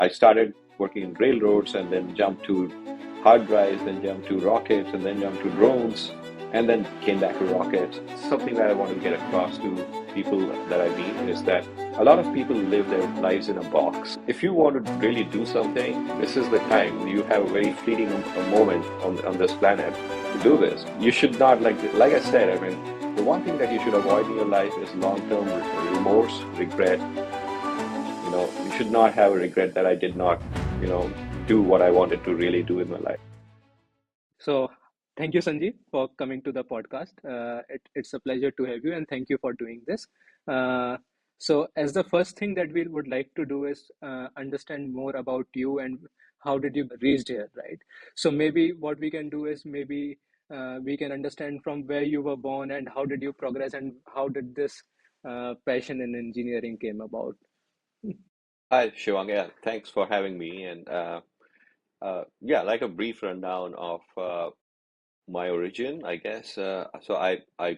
I started working in railroads and then jumped to hard drives, then jumped to rockets, and then jumped to drones, and then came back to rockets. Something that I want to get across to people that I meet is that a lot of people live their lives in a box. If you want to really do something, this is the time. You have a very fleeting moment on this planet to do this. You should not, like I said, I mean, the one thing that you should avoid in your life is long-term remorse, regret. You should not have a regret that I did not, do what I wanted to really do in my life. So, thank you, Sanjeev, for coming to the podcast. It's a pleasure to have you, and thank you for doing this. Uh, as the first thing that we would like to do is understand more about you and how did you reach here, right? So, maybe what we can do is maybe we can understand from where you were born and how did you progress and how did this passion in engineering came about. Hi, Shivang. Yeah, thanks for having me. And yeah, like a brief rundown of my origin, I guess. So I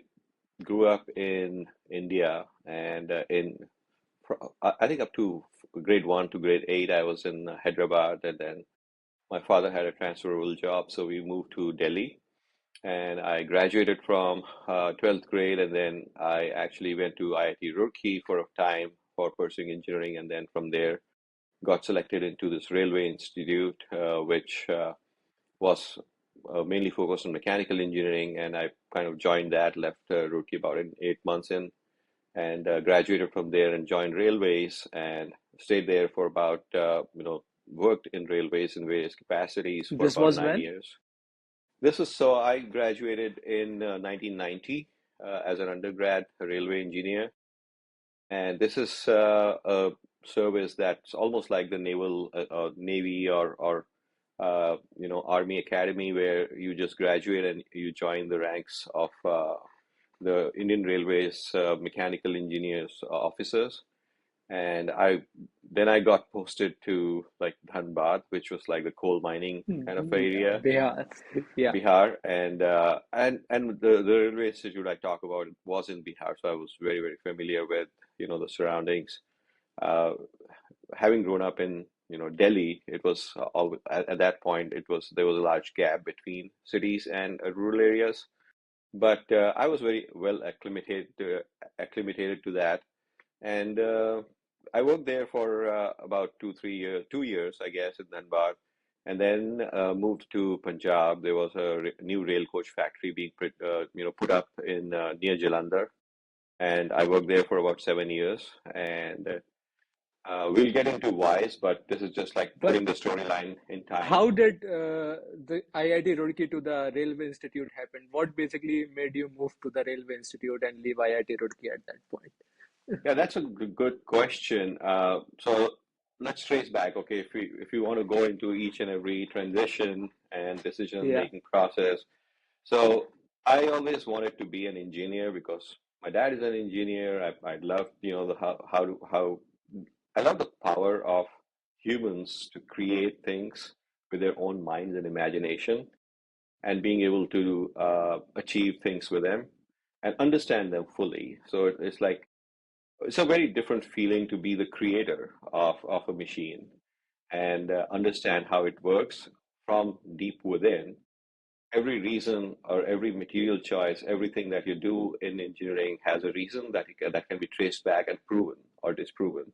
grew up in India, and I think up to grade one to grade eight, I was in Hyderabad, and then my father had a transferable job, so we moved to Delhi. And I graduated from 12th grade, and then I actually went to IIT Roorkee for a time for pursuing engineering, and then from there got selected into this railway institute, which was mainly focused on mechanical engineering, and I kind of joined that, left Roorkee about 8 months in, and graduated from there and joined railways and stayed there for about, worked in railways in various capacities for This about was nine when? years. This is so I graduated in 1990 as an undergrad railway engineer, and this is a service that's almost like the naval Navy or Army Academy, where you just graduate and you join the ranks of the Indian Railways mechanical engineers officers. And I got posted to like Dhanbad, which was like the coal mining kind of area, Bihar. Yeah. Bihar, and the railway institute I talk about was in Bihar, so I was very very familiar with the surroundings. Uh, Having grown up in Delhi, it was always at that point there was a large gap between cities and rural areas. But I was very well acclimated to that, and I worked there for about 2 3 years, 2 years I guess in Dhanbad, and then moved to Punjab. There was a new rail coach factory being put up in near Jalandhar, and I worked there for about 7 years. And we'll get into whys, but this is just like But putting the storyline in time. how did the IIT Roorkee to the Railway Institute happen? What basically made you move to the Railway Institute and leave IIT Roorkee at that point? Yeah, that's a good question. So let's trace back. Okay, if we want to go into each and every transition and decision Yeah, making process. So I always wanted to be an engineer because my dad is an engineer. I love the how I love the power of humans to create things with their own minds and imagination, and being able to achieve things with them and understand them fully. So it's like it's a very different feeling to be the creator of a machine and understand how it works from deep within. Every reason or every material choice, everything that you do in engineering has a reason that can be traced back and proven or disproven.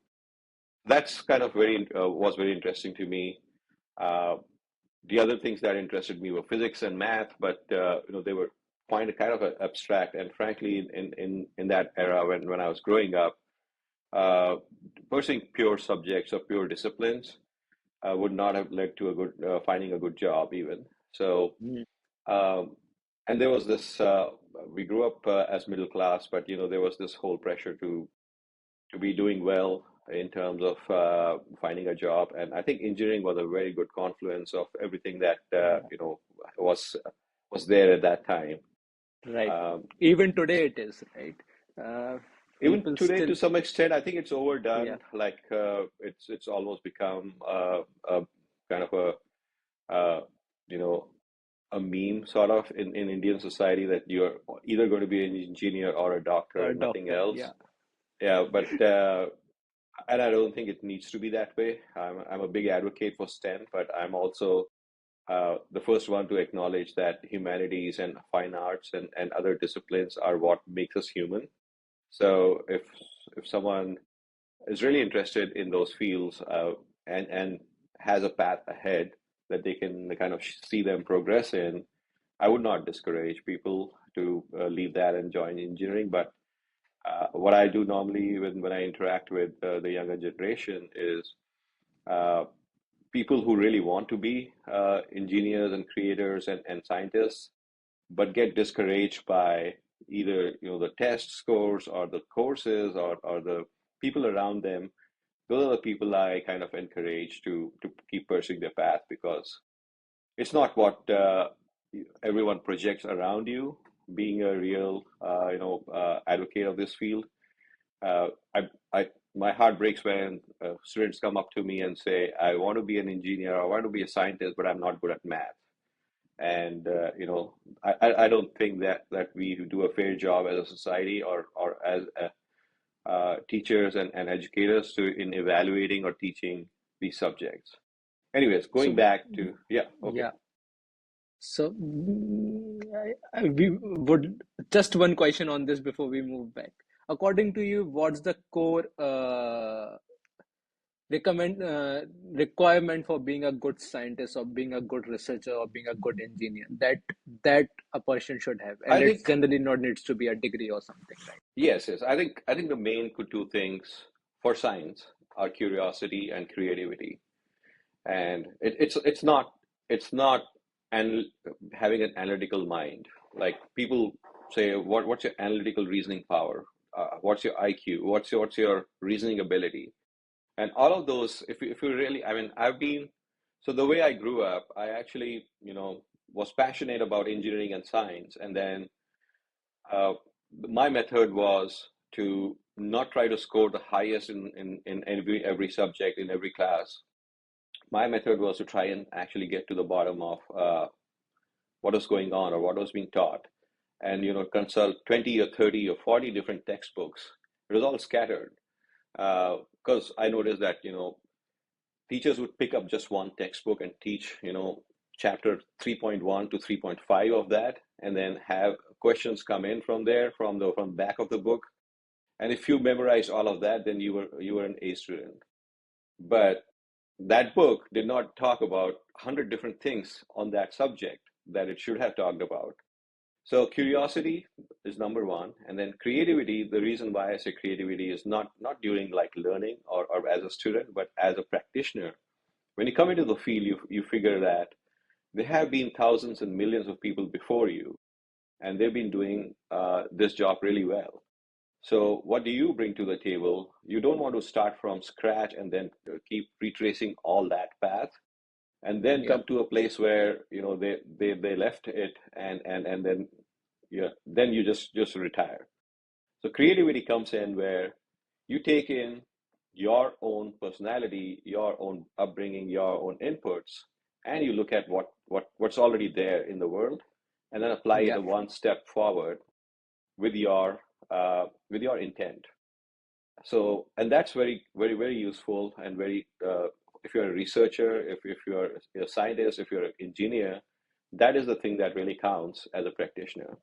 That's kind of very was very interesting to me. Uh, the other things that interested me were physics and math, but they were kind of abstract. And frankly, in that era when I was growing up, uh, pursuing pure subjects or pure disciplines would not have led to a good finding a good job even. So, mm, um, and there was this. We grew up as middle class, but there was this whole pressure to be doing well in terms of finding a job. And I think engineering was a very good confluence of everything that yeah, was there at that time. right. Um, Even today it is, right? Uh, Even People today, still, to some extent, I think it's yeah, overdone. Like it's almost become a kind of a you know a meme sort of in Indian society that you're either going to be an engineer or a doctor or a and nothing doctor, else. yeah. Yeah, but And I don't think it needs to be that way. I'm a big advocate for STEM, but I'm also the first one to acknowledge that humanities and fine arts and other disciplines are what makes us human. So if someone is really interested in those fields and has a path ahead that they can kind of see them progress in, I would not discourage people to leave that and join engineering. But what I do normally when I interact with the younger generation is uh, people who really want to be engineers and creators and scientists, but get discouraged by either the test scores or the courses or the people around them. Those are the people I kind of encourage to keep pursuing their path because it's not what everyone projects around you. Being a real advocate of this field, uh, I, my heart breaks when students come up to me and say, "I want to be an engineer, I want to be a scientist, but I'm not good at math." And I don't think that we do a fair job as a society or as teachers and educators to in evaluating or teaching these subjects. Anyways, going So, back to yeah, okay. yeah. So, we would just one question on this before we move back. According to you, what's the core recommend requirement for being a good scientist or being a good researcher or being a good engineer that a person should have, and I it's think generally not needs to be a degree or something, right? yes. I think the main two things for science are curiosity and creativity, and it's not and having an analytical mind. Like people say, what's your analytical reasoning power? What's your IQ? What's your reasoning ability? And all of those, if you really, I mean, so the way I grew up, I actually, was passionate about engineering and science. And then uh, my method was to not try to score the highest in every subject, in every class. My method was to try and actually get to the bottom of what was going on or what was being taught and, consult 20 or 30 or 40 different textbooks. It was all scattered because I noticed that, teachers would pick up just one textbook and teach, chapter 3.1 to 3.5 of that, and then have questions come in from there, from back of the book. And if you memorize all of that, then you were an A student. But that book did not talk about 100 different things on that subject that it should have talked about. So curiosity is number one, and then creativity. The reason why I say creativity is not during like learning or as a student, but as a practitioner. When you come into the field, you figure that there have been thousands and millions of people before you, and they've been doing this job really well. So, what do you bring to the table? You don't want to start from scratch and then keep retracing all that path, and then Yeah, come to a place where they left it, and then then you just retire. So creativity comes in where you take in your own personality, your own upbringing, your own inputs, and you look at what's already there in the world, and then apply it yeah, a one step forward with your intent. So, and that's very, very, very useful and very. If you're a researcher, if you're a scientist, if you're an engineer, that is the thing that really counts as a practitioner.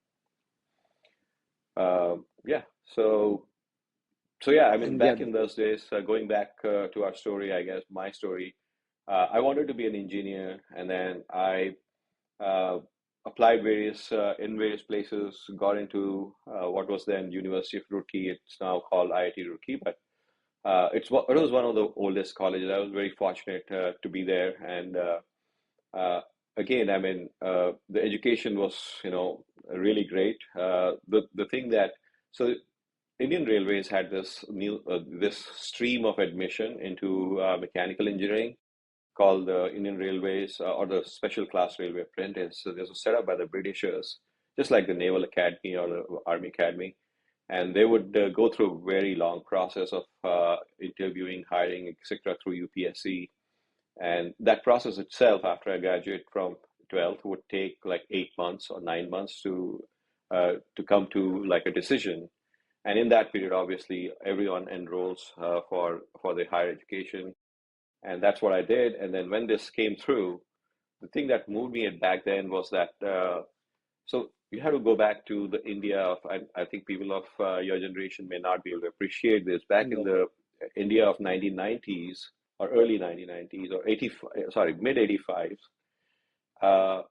Yeah. So yeah, I mean, and yeah, back in those days, going back to our story, I guess my story, I wanted to be an engineer, and then I uh, applied in various places, got into what was then University of Roorkee. It's now called IIT Roorkee, but it was one of the oldest colleges. I was very fortunate to be there, and uh, again, I mean, the education was really great. The thing that so Indian Railways had this stream of admission into mechanical engineering called the Indian Railways or the Special Class Railway Apprentice. So this was set up by the Britishers, just like the Naval Academy or the Army Academy, and they would go through a very long process of interviewing, hiring, etc., through UPSC. And that process itself, after I graduate from 12th, would take like 8 months or 9 months to come to like a decision. And in that period, obviously, everyone enrolls for their higher education, and that's what I did. And then when this came through, the thing that moved me back then was that so you have to go back to the India of I think people of your generation may not be able to appreciate this. Back in No. the India of 1990s or early 1990s or 80 sorry mid 85s, uh,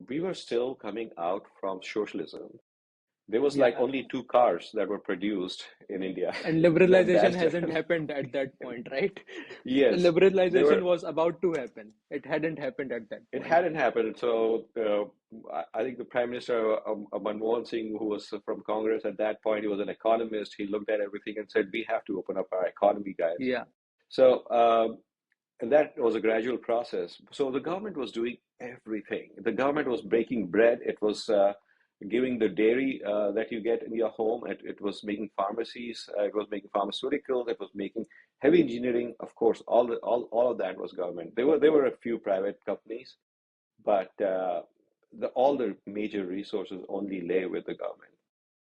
we were still coming out from socialism. There was like Yeah. only two cars that were produced in India. And That liberalization that's hasn't happened at that point, right? The yes, there liberalization were. was about to happen. It hadn't happened at that It point. hadn't happened. So I think the Prime Minister, Manmohan Singh, who was from Congress at that point, he was an economist. He looked at everything and said, "We have to open up our economy, guys." Yeah. So and that was a gradual process. So the government was doing everything. The government was baking bread. It was giving the dairy that you get in your home. It was making pharmacies. It was making pharmaceuticals. It was making heavy engineering. Of course, all of that was government. There were a few private companies, but all the major resources only lay with the government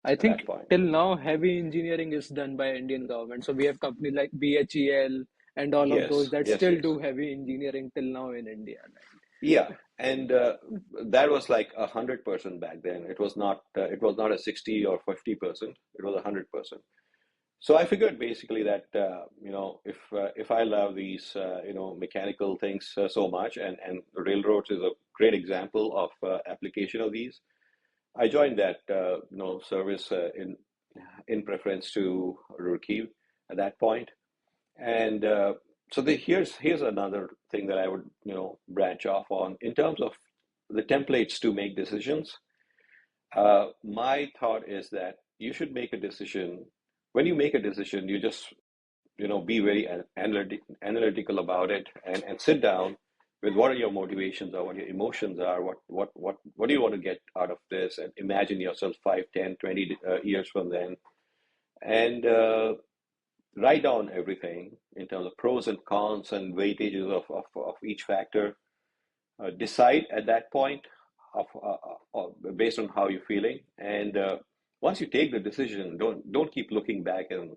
I at that think point. till now, heavy engineering is done by Indian government. So we have companies like BHEL and all of those Yes, that yes, still yes. do heavy engineering till now in India, Yeah, and that was like 100% back then. It was not. It was not a 60 or 50%. It was 100%. So I figured basically that if I love these mechanical things so much, and railroads is a great example of application of these. I joined that service in preference to Roorkee at that point. And so here's another thing that I would branch off on in terms of the templates to make decisions. My thought is that you should make a decision. When you make a decision, you just be very analytical about it, and sit down with what are your motivations or what your emotions are, what do you want to get out of this, and imagine yourself 5, 10, 20 years from then, and write down everything in terms of pros and cons and weightages of each factor. Decide at that point based on how you're feeling, and once you take the decision, don't keep looking back and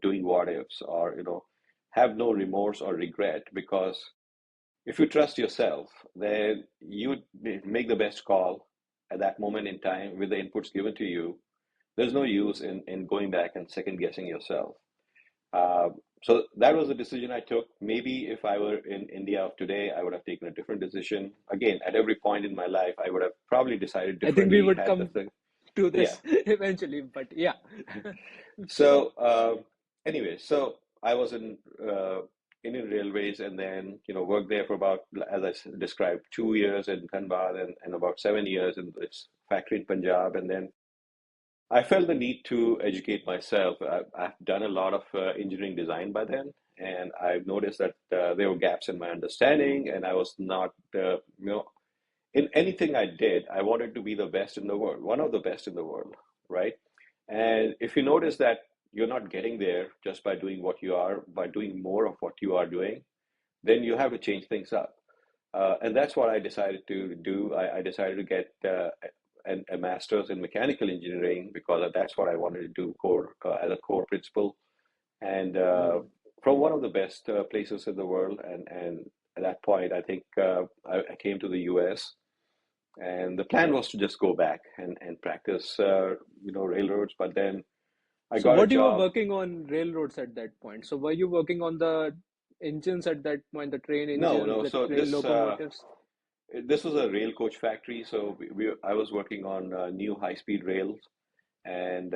doing what ifs, or have no remorse or regret, because if you trust yourself, then you make the best call at that moment in time with the inputs given to you. There's no use in going back and second guessing yourself. uh, so that was the decision I took. Maybe if I were in India of today, I would have taken a different decision. Again, at every point in my life, I would have probably decided I think we differently would had the come thing. to Yeah. this eventually, but yeah. So anyway, so I was in Indian Railways, and then worked there for about, as described, 2 years in Dhanbad, and about 7 years in this factory in Punjab, and then I felt the need to educate myself. I've done a lot of engineering design by then, and I've noticed that there were gaps in my understanding, and I was not, in anything I did, I wanted to be the best in the world, one of the best in the world, right? And if you notice that you're not getting there just by doing what you are, by doing more of what you are doing, then you have to change things up. And that's what I decided to do. I decided to get a master's in mechanical engineering, because that's what I wanted to do core as a core principle. And Hmm. from one of the best places in the world. And at that point, I think I came to the US. And the plan was to just go back and practice, railroads. But then I So got a what you were job. working on railroads at that point? So were you working on the engines at that point, the train No, engines, no. the So train locomotives? this was a rail coach factory. So I was working on new high-speed rails, and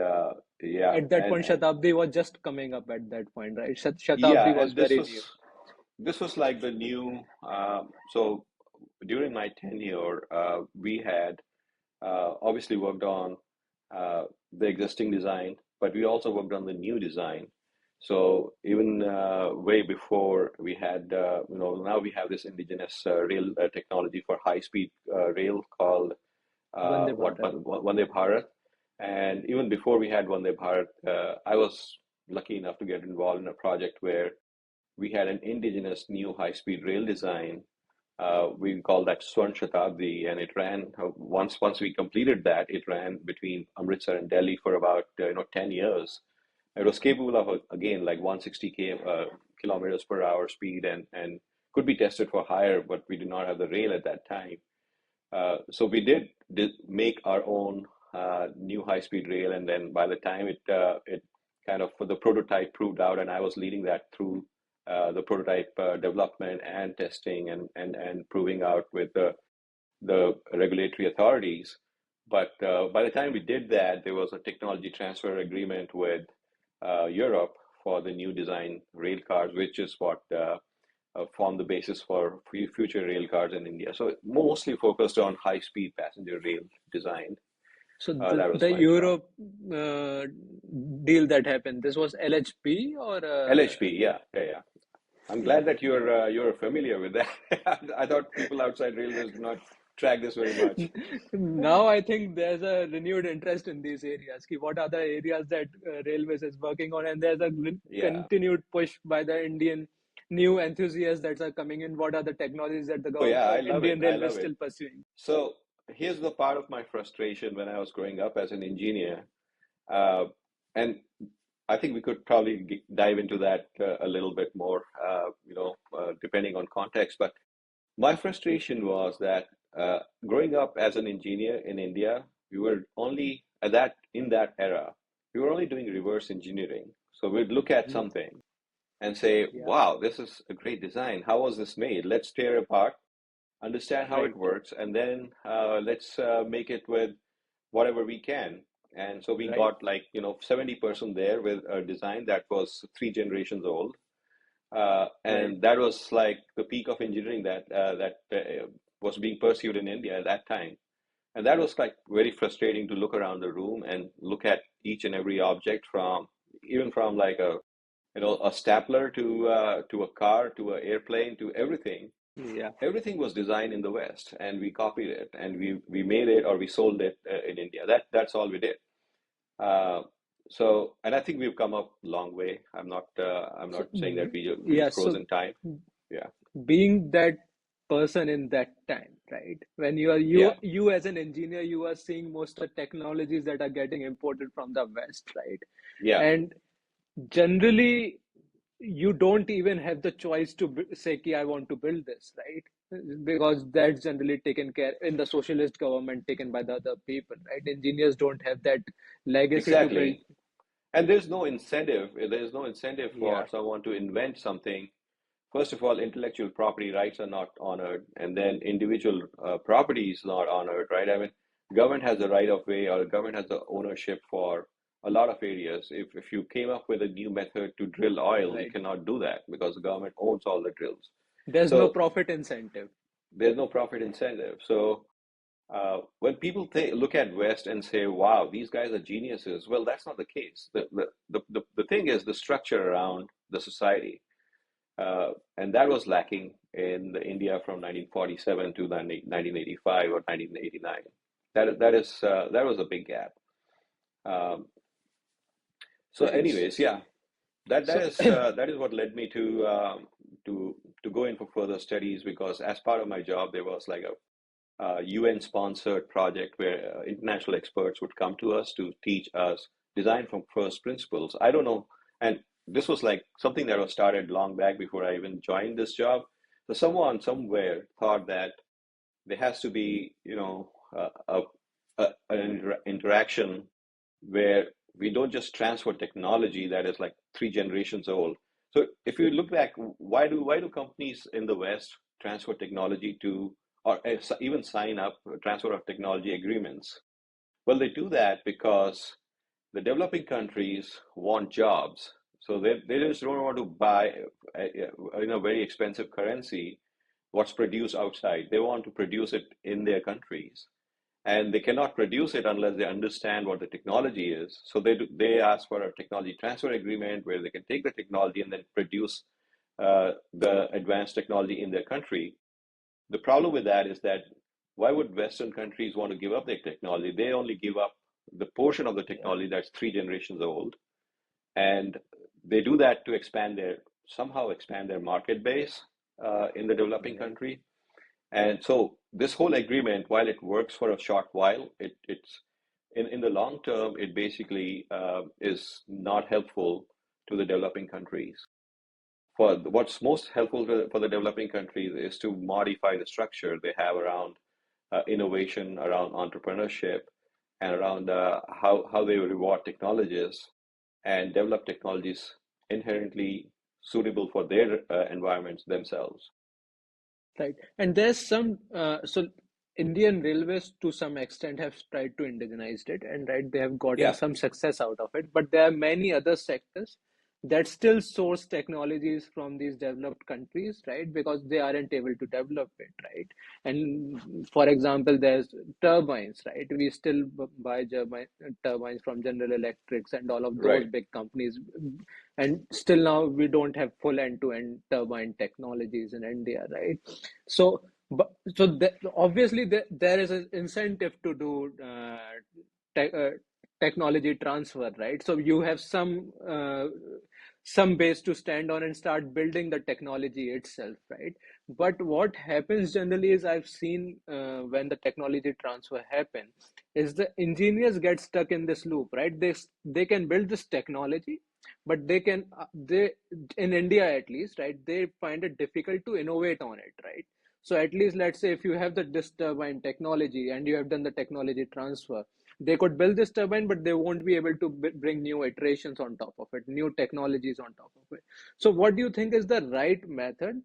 yeah, At that and point, Shatabdi was just coming up at that point, right? yeah, Shatabdi was and this very was new. this was like the new. So during my tenure, we had obviously worked on uh, the existing design, but we also worked on the new design. So even way before we had, now we have this indigenous rail technology for high-speed rail called Vande what Bharat. Vande Bharat. And even before we had Vande Bharat, I was lucky enough to get involved in a project where we had an indigenous new high-speed rail design. We call that Swarn Shatabdi, and it ran once we completed that, it ran between Amritsar and Delhi for about 10 years. It was capable of again like 160 kilometers per hour speed, and could be tested for higher, but we did not have the rail at that time. So we did make our own new high-speed rail, and then by the time it kind of the prototype proved out, and I was leading that through the prototype development and testing and proving out with the regulatory authorities. But by the time we did that, there was a technology transfer agreement with Europe for the new design rail cars, which is what form the basis for future rail cars in India. So mostly focused on high-speed passenger rail design. So That was the my job. Europe uh, deal that happened, this was LHP or LHP, yeah, yeah, yeah. I'm yeah. glad that you're familiar with that. I thought people outside railways do not track this very much. Now I think there's a renewed interest in these areas. Ki what are the areas that railways is working on, and there's a Yeah. continued push by the Indian new enthusiasts that are coming in. What are the technologies that the Oh yeah, I love it. Indian I Railways love it. still pursuing? So here's the part of my frustration when I was growing up as an engineer. Uh, and I think we could probably dive into that a little bit more, depending on context. But my frustration was that growing up as an engineer in India, we were only in that era, we were only doing reverse engineering. So we'd look at Hmm. something and say, Yeah, wow, this is a great design. How was this made? Let's tear it apart, understand how it right, works, and then let's make it with whatever we can. And so we right. got like, 70% there with a design that was 3 generations old. Right. And that was like the peak of engineering that was being pursued in India at that time. And that was like very frustrating to look around the room and look at each and every object from even from like a stapler to a car to an airplane to everything. Yeah. Everything was designed in the West, and we copied it, and we made it or we sold it in India. That's all we did. Uh, and I think we've come up a long way. I'm So not saying that we yeah. just froze So in time. Yeah, being that person in that time, right? When yeah, you as an engineer, you are seeing most of the technologies that are getting imported from the West, right? yeah, And generally, you don't even have the choice to say, "Ki, I want to build this," right? Because that's generally taken care in the socialist government, taken by the other people, right? Engineers don't have that legacy to build. exactly. And there's no incentive. There's no incentive for Yeah, someone to invent something. First of all, intellectual property rights are not honored, and then individual property is not honored, right? I mean, government has the right of way, or government has the ownership for a lot of areas. If you came up with a new method to drill oil, you right. cannot do that because the government owns all the drills. There's no So profit incentive. there's no profit incentive. So when people look at West and say, "Wow, these guys are geniuses," well, that's not the case. The thing is the structure around the society. And that was lacking in the India from 1947 to 1985 or 1989. That was a big gap. Um, so, Right. anyways, yeah, So that is what led me to go in for further studies because as part of my job, there was like a UN sponsored project where international experts would come to us to teach us design from first principles. I don't know, and this was like something that was started long back before I even joined this job. So someone somewhere thought that there has to be, an interaction where we don't just transfer technology that is like 3 generations old. So if you look back, why do companies in the West transfer technology to or even sign up transfer of technology agreements? Well, they do that because the developing countries want jobs. So they just don't want to buy in a very expensive currency what's produced outside. They want to produce it in their countries and they cannot produce it unless they understand what the technology is. So they ask for a technology transfer agreement where they can take the technology and then produce the advanced technology in their country. The problem with that is that why would Western countries want to give up their technology? They only give up the portion of the yeah, technology that's 3 generations old, and they do that to expand their market base in the developing right. country. And so this whole agreement, while it works for a short while, in the long term, it basically is not helpful to the developing countries. For what's most helpful for the developing countries is to modify the structure they have around innovation, around entrepreneurship, and around how they reward technologists and develop technologies inherently suitable for their environments themselves. Right. And there's some, so Indian Railways to some extent have tried to indigenize it, and right, they have gotten Yeah, some success out of it. But there are many other sectors that still source technologies from these developed countries, right? Because they aren't able to develop it, right? And for example, there's turbines, right? We still buy turbines from General Electrics and all of those right. big companies, and still now we don't have full end-to-end turbine technologies in India, right? So, obviously there is an incentive to do te technology transfer, right? So you have some base to stand on and start building the technology itself, right? But what happens generally is I've seen when the technology transfer happen is the engineers get stuck in this loop, right? They can build this technology, but they in India at least, right? They find it difficult to innovate on it, right? So at least let's say if you have the this turbine technology and you have done the technology transfer, they could build this turbine, but they won't be able to bring new iterations on top of it, new technologies on top of it. So what do you think is the right method?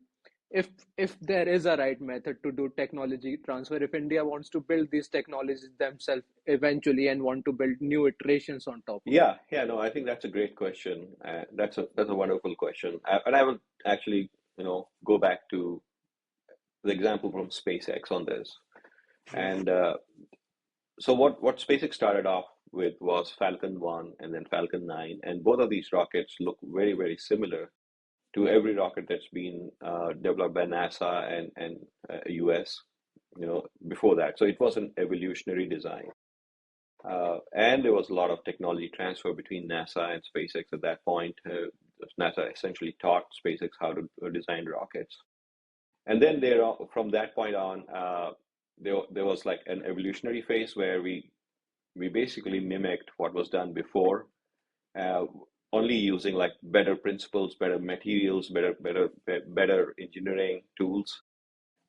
If if there is a right method to do technology transfer, if India wants to build these technologies themselves eventually and want to build new iterations on top of it. Yeah, yeah, no, I think that's a great question. That's a wonderful question. And I will actually, go back to the example from SpaceX on this. Yeah, And so what SpaceX started off with was Falcon 1 and then Falcon 9, and both of these rockets look very, very similar to every rocket that's been developed by NASA and US, before that. So it was an evolutionary design. And there was a lot of technology transfer between NASA and SpaceX at that point. NASA essentially taught SpaceX how to design rockets. And then from that point on, there was like an evolutionary phase where we basically mimicked what was done before, uh, only using like better principles, better materials, better engineering tools.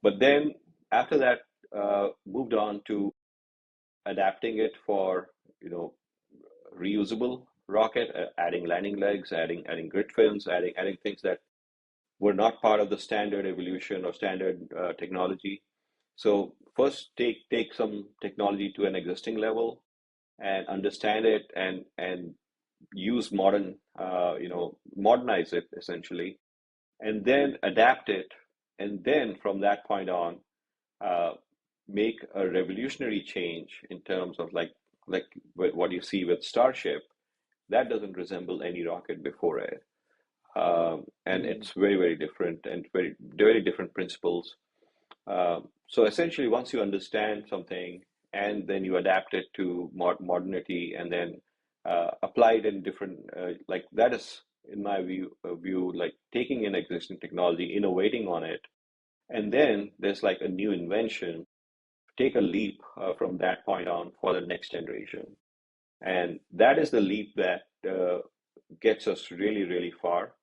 But then after that, moved on to adapting it for you know reusable rocket, adding landing legs, adding grid fins, adding things that were not part of the standard evolution or standard technology. So first take some technology to an existing level and understand it and use modernize it essentially, and then adapt it, and then from that point on, uh, make a revolutionary change in terms of like what you see with Starship. That doesn't resemble any rocket before it, and mm, it's very, very different and very different principles. So essentially, once you understand something and then you adapt it to modernity and then apply it in different, like that is, in my view, like taking an existing technology, innovating on it, and then there's like a new invention. Take a leap from that point on for the next generation, and that is the leap that gets us really, really far.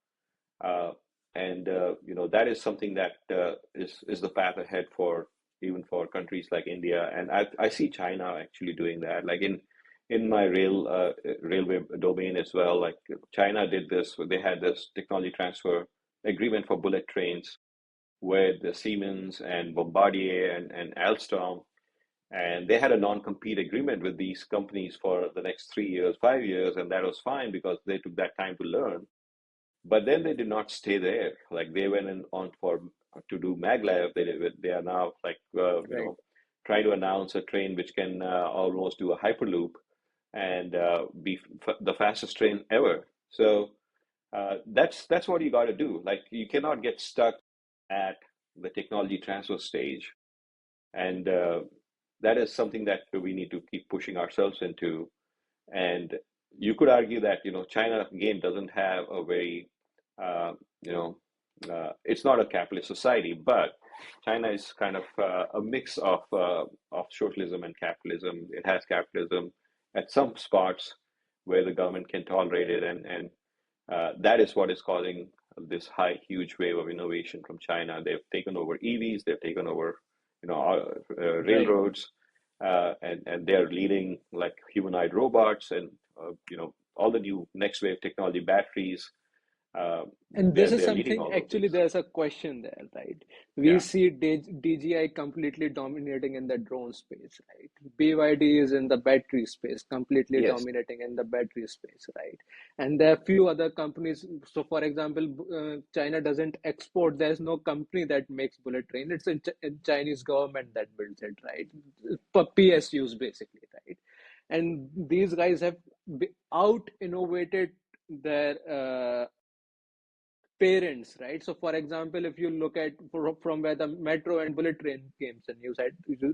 Uh, and that is something that is the path ahead for even for countries like India, and I see China actually doing that. Like in my railway domain as well. Like China did this. They had this technology transfer agreement for bullet trains with the Siemens and Bombardier and Alstom, and they had a non-compete agreement with these companies for the next 3 years, 5 years, and that was fine because they took that time to learn. But then they did not stay there. Like they went on for to do maglev. They are now like right. trying to announce a train which can almost do a hyperloop and be the fastest train ever. So that's what you got to do. Like you cannot get stuck at the technology transfer stage, and that is something that we need to keep pushing ourselves into. And you could argue that China again doesn't have a very uh, you know it's not a capitalist society, but China is kind of a mix of socialism and capitalism. It has capitalism, at some spots where the government can tolerate it, and that is what is causing this huge wave of innovation from China. They've taken over EVs, they've taken over, Right. railroads, and they're leading like humanoid robots and all the new next wave technology, batteries. Uh, And this is they're leading something, all of actually, this. there's a question there, right? We Yeah. see DJI completely dominating in the drone space, right? BYD is in the battery space, completely Yes. dominating in the battery space, right? And there are few other companies. So, for example, China doesn't export. There's no company that makes bullet train. It's a Chinese government that builds it, right? For PSUs, basically, right? And these guys have out innovated their parents, right? So, for example, if you look at from where the metro and bullet train came, and you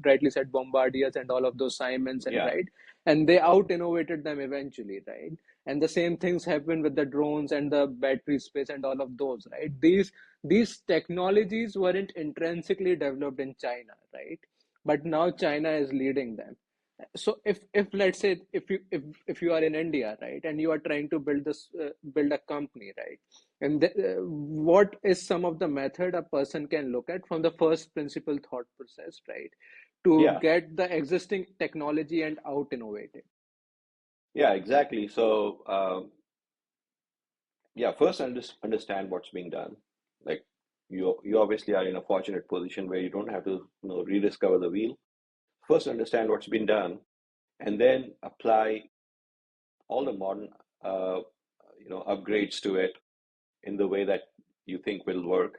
rightly said Bombardiers and all of those Simons, and Yeah. right, and they out innovated them eventually, right? And the same things happen with the drones and the battery space and all of those, right? These technologies weren't intrinsically developed in China, right? But now China is leading them. So if let's say if you are in India, right, and you are trying to build a company, right, and what is some of the method a person can look at from the first principle thought process, right, to Yeah. get the existing technology and out innovate it? Yeah. Exactly. So, yeah, first understand what's being done. Like you obviously are in a fortunate position where you don't have to rediscover the wheel. First understand what's been done, and then apply all the modern uh, upgrades to it in the way that you think will work.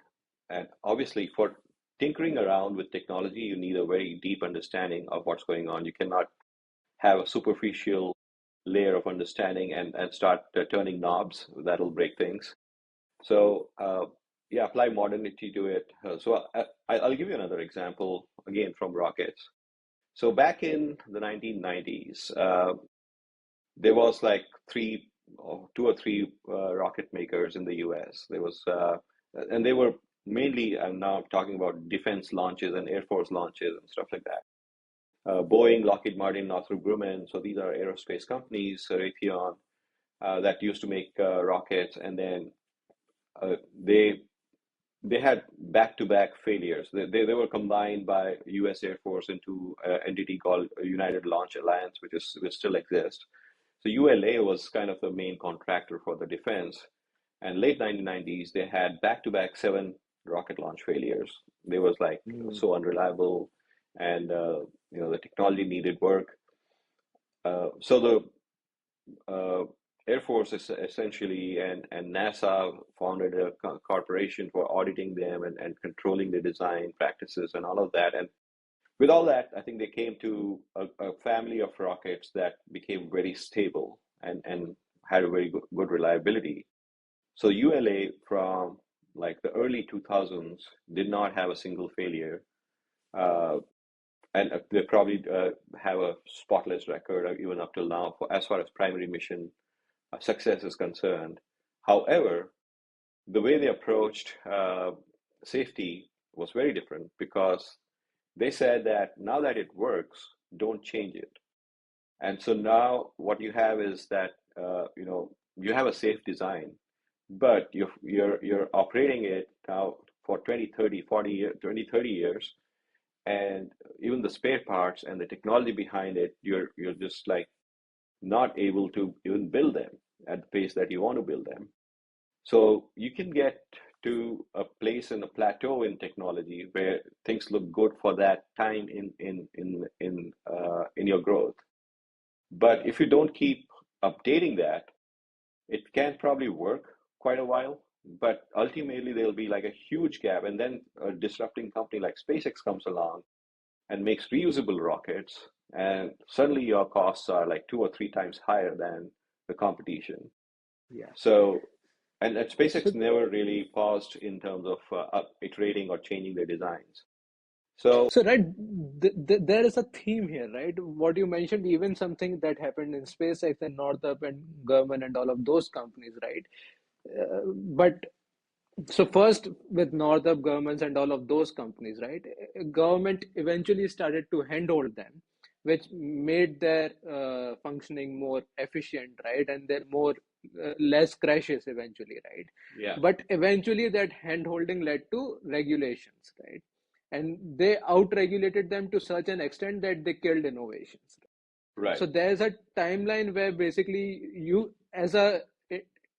And obviously, for tinkering around with technology, you need a very deep understanding of what's going on. You cannot have a superficial layer of understanding and start turning knobs that'll break things. So, yeah, apply modernity to it. I'll give you another example again from rockets. So back in the 1990s, there was like two or three rocket makers in the US. And they were mainly, I'm now talking about defense launches and Air Force launches and stuff like that. Boeing, Lockheed Martin, Northrop Grumman. So these are aerospace companies, Raytheon, that used to make rockets, and then uh, they they had back-to-back failures. They were combined by U.S. Air Force into an entity called United Launch Alliance, which still exists. So ULA was kind of the main contractor for the defense. And late 1990s, they had back-to-back seven rocket launch failures. They was like Mm. so unreliable, and the technology needed work. So the Air Force is essentially and NASA founded a corporation for auditing them and controlling the design practices and all of that. And with all that, I think they came to a family of rockets that became very stable and had a very good reliability. So ULA from like the early 2000s did not have a single failure. Uh, and they probably have a spotless record even up till now for as far as primary mission success is concerned. However, the way they approached safety was very different because they said that now that it works, don't change it. And so now what you have is that you have a safe design, but you're operating it now for 20, 30, 40 years, 20, 30 years, and even the spare parts and the technology behind it, you're just like not able to even build them at the pace that you want to build them. So you can get to a place in a plateau in technology where things look good for that time in your growth. But if you don't keep updating that, it can probably work quite a while, but ultimately there'll be like a huge gap, and then a disrupting company like SpaceX comes along and makes reusable rockets, and suddenly your costs are like two or three times higher than the competition. Yeah. So, and So SpaceX never really paused in terms of iterating or changing their designs. So, So, right, there is a theme here, right? What you mentioned, even something that happened in SpaceX and Northrop and Grumman and all of those companies, right? But so first with Northrop governments and all of those companies, right? Government eventually started to handhold them, which made their functioning more efficient, right? And they're more less crashes eventually, right? Yeah. But eventually that hand holding led to regulations, right? And they out-regulated them to such an extent that they killed innovations. Right. So there's a timeline where basically you, as a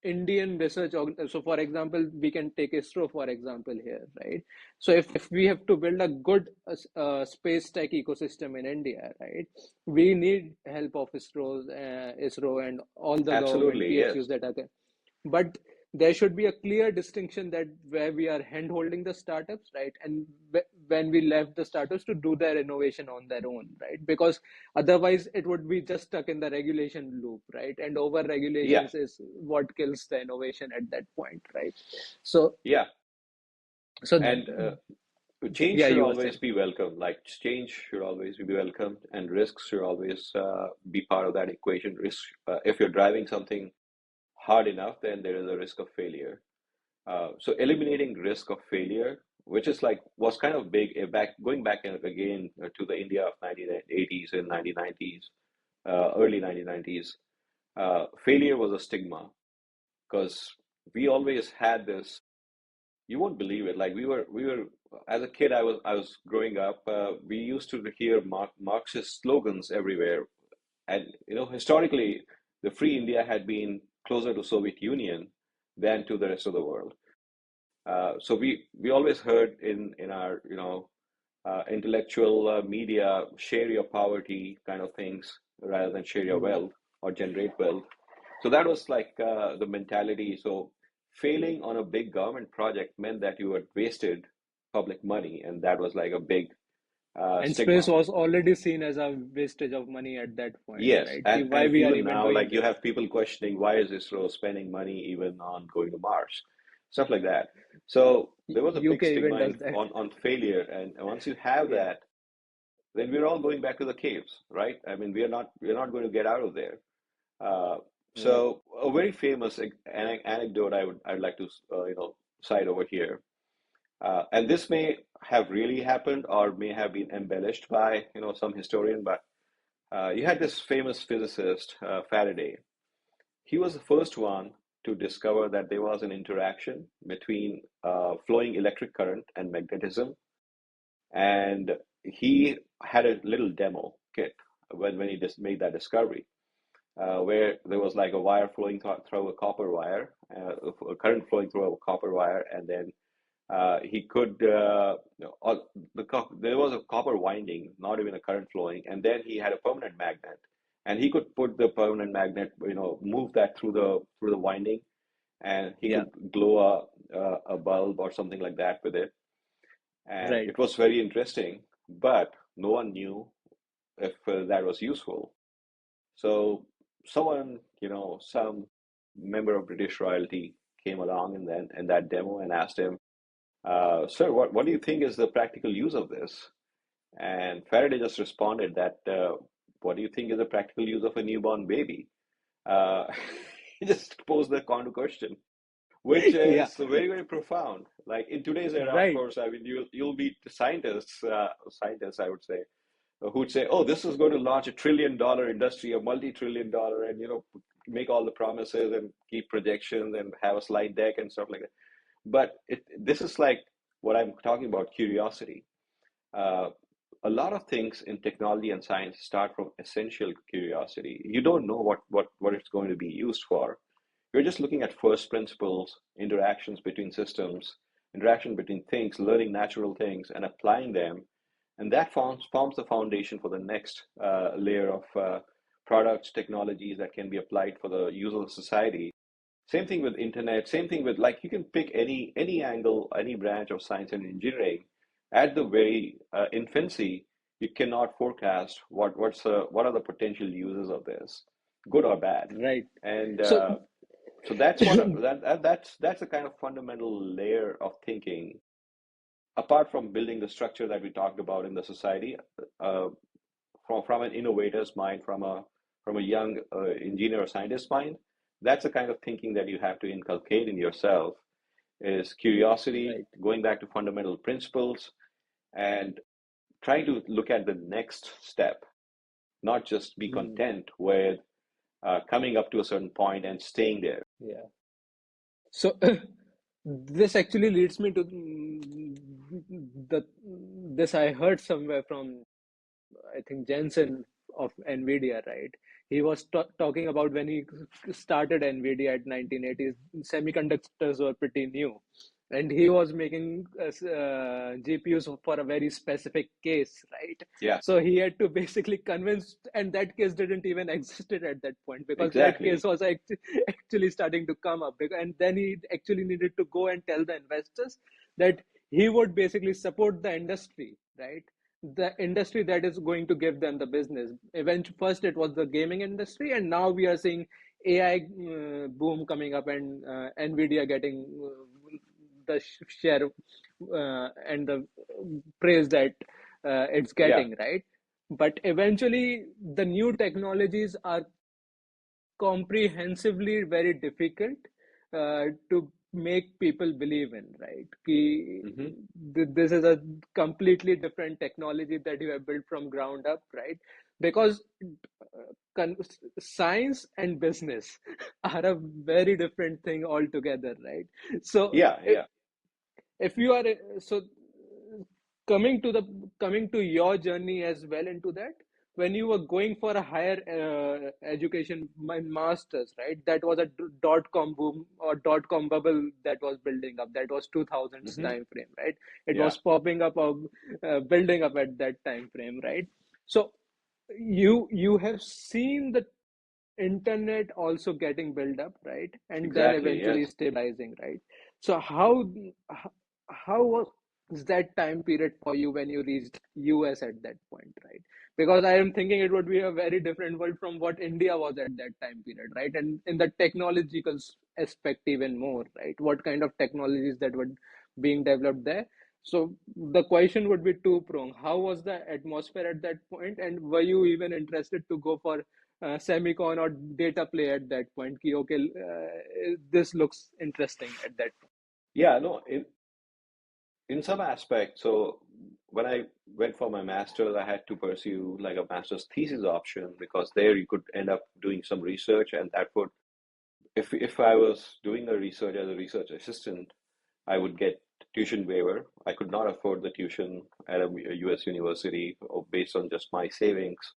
Indian research so for example, we can take ISRO for example here, right? So if we have to build a good space tech ecosystem in India, right, we need help of ISRO and all the government Absolutely. PSUs Yes. that are there. But there should be a clear distinction that where we are hand holding the startups, right, and when we left the startups to do their innovation on their own, right? Because otherwise it would be just stuck in the regulation loop, right? And over Yeah. regulations is what kills the innovation at that point, right? So Yeah. so And change yeah, should you were always saying. be welcome. Like change should always be welcomed, and risks should always be part of that equation. Risk, if you're driving something hard enough, then there is a risk of failure. So eliminating risk of failure, which is like was kind of big back going back again to the India of 1980s and 1990s, early 1990s. Failure was a stigma because we always had this. You won't believe it. Like we were as a kid. I was growing up. We used to hear Marxist slogans everywhere, and historically, the free India had been closer to Soviet Union than to the rest of the world. So we always heard in our intellectual media, share your poverty kind of things rather than share your Mhm. wealth or generate wealth. So that was like the mentality. So failing on a big government project meant that you had wasted public money, and that was like a big And space stigma. was already seen as a wastage of money at that point, Yes, right? and Why and we are even even now, doing like you this? have people questioning why is ISRO spending money even on going to Mars, stuff like that. So there was a big UK stigma even does that. on failure, and once you have Yeah. that, then we're all going back to the caves, right? I mean, we're not going to get out of there. Uh, Right. so a very famous anecdote I'd like to cite over here, and this may have really happened or may have been embellished by some historian, but you had this famous physicist, Faraday. He was the first one to discover that there was an interaction between flowing electric current and magnetism. And he had a little demo kit when he just made that discovery, where there was like a wire flowing through a copper wire, a current flowing through a copper wire, and then he could there was a copper winding, not even a current flowing, and then he had a permanent magnet, and he could put the permanent magnet, move that through the winding, and he Yeah. could glow a bulb or something like that with it, and Right. it was very interesting, but no one knew if that was useful. So someone, some member of British royalty came along and then in that demo and asked him, "Sir, what do you think is the practical use of this?" And Faraday just responded that, "What do you think is the practical use of a newborn baby?" Uh, he just posed the counter question, which Yeah. is very, very profound. Like in today's era, of Right. course, I mean, you'll meet scientists, I would say, who'd say, "Oh, this is going to launch $1 trillion industry, a multi-trillion-dollar, and make all the promises and keep projections and have a slide deck and stuff like that." But this is like what I'm talking about, curiosity. Uh, a lot of things in technology and science start from essential curiosity. You don't know what it's going to be used for. You're just looking at first principles, interactions between systems, interaction between things, learning natural things, and applying them. And that forms the foundation for the next layer of products, technologies that can be applied for the use of the society. Same thing with internet, same thing with like you can pick any angle, any branch of science and engineering. At the very infancy, you cannot forecast what are the potential uses of this, good or bad. Right. And So so that's what that's a kind of fundamental layer of thinking. Apart from building the structure that we talked about in the society, uh, from an innovator's mind, from a young engineer or scientist mind, that's the kind of thinking that you have to inculcate in yourself is curiosity, right. going back to fundamental principles, and trying to look at the next step. not just be Hmm. content with coming up to a certain point and staying there. Yeah. So this actually leads me to the this I heard somewhere from I think Jensen of Nvidia, right? He was talking about when he started Nvidia at 1980s, semiconductors were pretty new, and he was making GPUs for a very specific case, right? Yeah, So he had to basically convince, and that case didn't even existed at that point because that case exactly. was actually starting to come up, and then he actually needed to go and tell the investors that he would basically support the industry, right? The industry that is going to give them the business. First it was the gaming industry, and now we are seeing AI boom coming up, and Nvidia getting the share and the praise that it's Yeah. getting, right? But eventually, the new technologies are comprehensively very difficult to make people believe in, right? Hmm. This is a completely different technology that you have built from ground up, right? Because science and business are a very different thing altogether, right? So Yeah, yeah. if you are so coming to the coming to your journey as well into that, when you were going for a higher education, my masters, right? That was a dot com boom or dot com bubble that was building up. That was 2000s Hmm. time frame, right? It Yeah. was popping up of building up at that time frame, right? So you have seen the internet also getting built up, right? And then Exactly. eventually Yes. stabilizing, right? So how was that time period for you when you reached US at that point, right? Because I am thinking it would be a very different world from what India was at that time period, right? And in the technological aspect even more, right? What kind of technologies that were being developed there? So the question would be two-pronged. How was the atmosphere at that point, and were you even interested to go for semicon or data play at that point? Ki, okay, this looks interesting at that point. Yeah. No. In some aspects, so when I went for my master's, I had to pursue like a master's thesis option because there you could end up doing some research, and that would, if I was doing a research as a research assistant, I would get tuition waiver. I could not afford the tuition at a US university based on just my savings.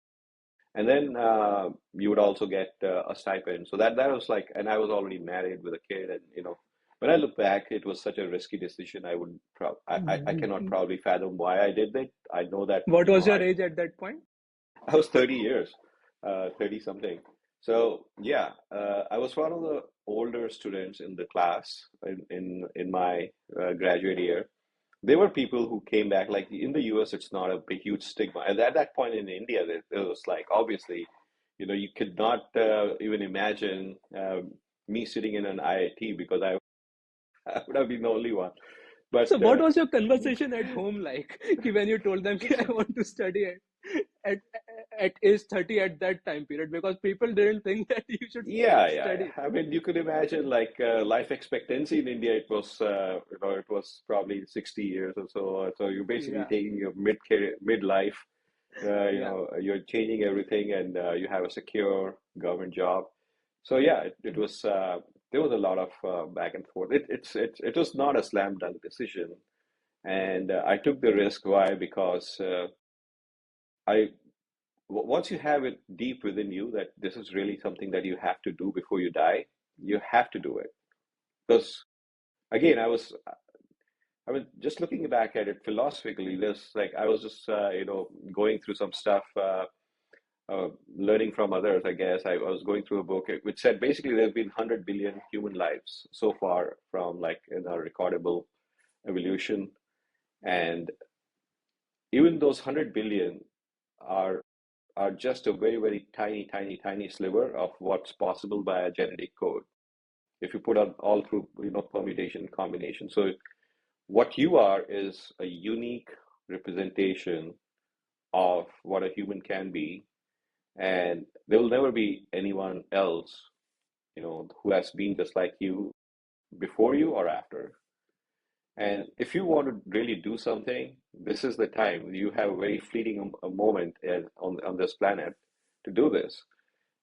And then you would also get a stipend. So that was like, and I was already married with a kid, and when I look back, it was such a risky decision. I would I cannot probably fathom why I did it. I know that What was your age at that point? I was 30 years, 30 something. So yeah, I was one of the older students in the class in my graduate year. There were people who came back, like in the US, it's not a big, huge stigma. And at that point in India, it was like, obviously, you could not even imagine me sitting in an IIT because I would have been the only one. But So what was your conversation at home like? Ki when you told them ki I want to study at at age 30 at that time period, because people didn't think that you should yeah. study. I mean, you could imagine like life expectancy in India, it was probably 60 years or so. So you're basically Yeah, taking your mid-career, midlife, yeah. you're changing everything and you have a secure government job. So yeah, it was there was a lot of back and forth. It was not a slam dunk decision, and I took the risk. Why? Because I once you have it deep within you that this is really something that you have to do before you die, you have to do it. Because again, I mean, just looking back at it philosophically, this like I was just going through some stuff. Learning from others, I guess. I was going through a book which said basically there have been 100 billion human lives so far from like in our recordable evolution. And even those 100 billion are are just a very, very tiny sliver of what's possible by a genetic code. If you put on all through, permutation combination. So what you are is a unique representation of what a human can be. And there will never be anyone else who has been just like you before you or after. And if you want to really do something, this is the time. You have a very fleeting a moment on this planet. to do this.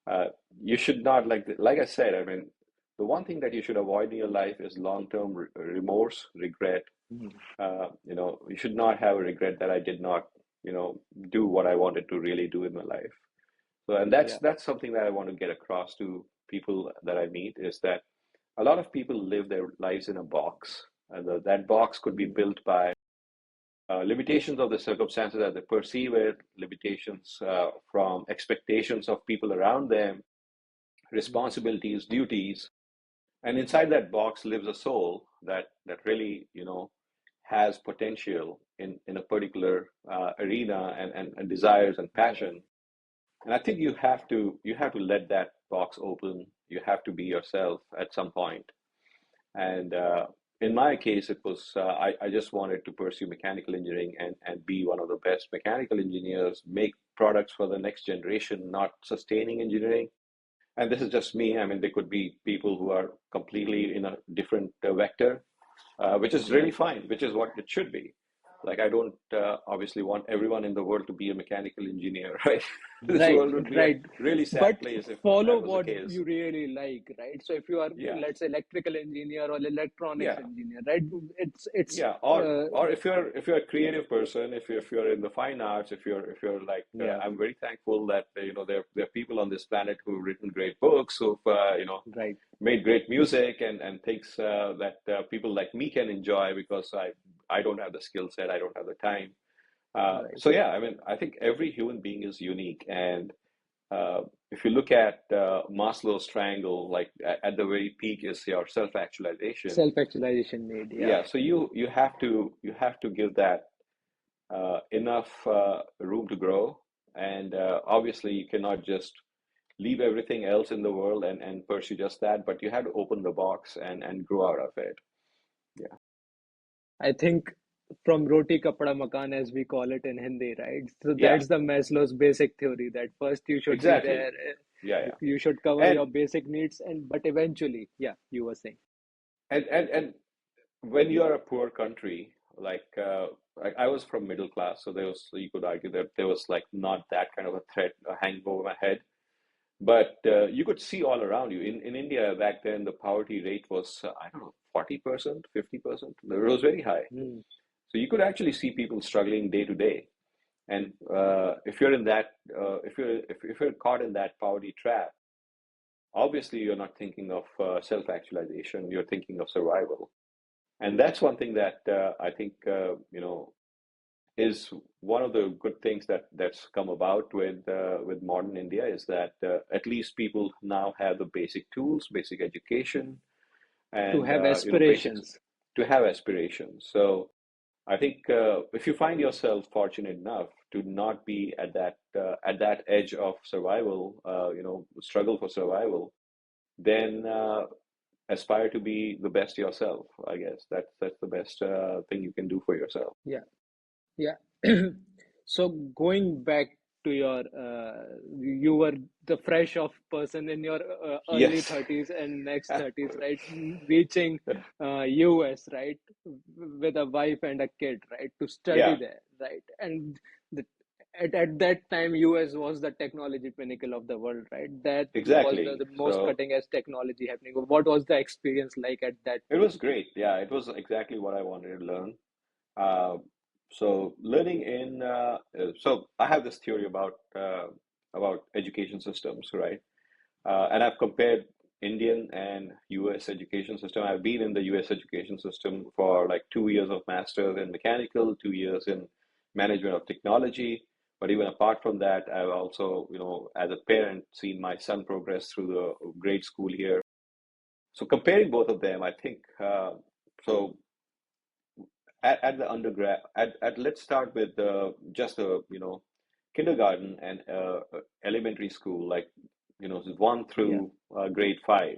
Uh, you should not like I said. I mean, the one thing that you should avoid in your life is long-term remorse, regret. Mhm. You should not have a regret that I did not, do what I wanted to really do in my life. So, and that's Yeah. that's something that I want to get across to people that I meet is that a lot of people live their lives in a box, and that box could be Mhm. built by limitations of the circumstances as they perceive it, limitations from expectations of people around them, Mhm. responsibilities, duties, and inside that box lives a soul that really has potential in a particular arena and desires and Right. passion. And I think you have to let that box open. You have to be yourself at some point. And in my case, it was I just wanted to pursue mechanical engineering and be one of the best mechanical engineers, make products for the next generation, not sustaining engineering. And this is just me. I mean, there could be people who are completely in a different vector, which is really Right. fine, which is what it should be. Like, I don't obviously want everyone in the world to be a mechanical engineer, right? This Right, world would be a right. really But sad place if follow that was the what case. you really like, right? So if you are, Yeah, let's say, electrical engineer or electronics yeah. engineer, right? It's Yeah, or uh, or if you're a yeah, creative person, if you're in the fine arts, if you're like yeah, I'm very thankful that there are people on this planet who've written great books, who've right, made great music and things that people like me can enjoy because I don't have the skill set, I don't have the time. right. So yeah, I mean, I think every human being is unique, and uh, if you look at Maslow's triangle, like at the very peak is your self-actualization. Self-actualization need, yeah. Yeah, so you have to give that enough room to grow, and obviously you cannot just leave everything else in the world and pursue just that, but you have to open the box and grow out of it. Yeah, I think from roti kapda makan, as we call it in Hindi, right? So yeah, that's the Maslow's basic theory that first you should be exactly. there, Yeah, yeah, you should cover and your basic needs, and but eventually, yeah, you were saying, and when you are a poor country, like I was from middle class, so you could argue that there was like not that kind of a threat hanging over my head. But you could see all around you. In India back then, the poverty rate was, I don't know, 40%, 50%. It was very high. hmm, So you could actually see people struggling day to day. And if you're in that, if you're caught in that poverty trap, obviously you're not thinking of self-actualization. You're thinking of survival. And that's one thing that I think is one of the good things that's come about with modern India is that at least people now have the basic tools, basic education, to and have basics aspirations. to have aspirations. So I think if you find yourself fortunate enough to not be at that edge of survival, struggle for survival, then aspire to be the best yourself. I guess that's the best thing you can do for yourself. Yeah. Yeah. So going back to your, you were the fresh off person in your early Yes. 30s and next 30s, right? Reaching US, right? With a wife and a kid, right? To study Yeah, there, right? And the, at that time, US was the technology pinnacle of the world, right? That was exactly. the most So cutting edge technology happening. What was the experience like at that it time? was great. Yeah, it was exactly what I wanted to learn. Uh, so learning so I have this theory about education systems, right? And I've compared Indian and US education system. I've been in the US education system for like 2 years of master's in mechanical, 2 years in management of technology. But even apart from that, I've also, as a parent, seen my son progress through the grade school here. So comparing both of them, I think so at the undergrad at let's start with just the kindergarten and elementary school, like one Yeah. through grade 5.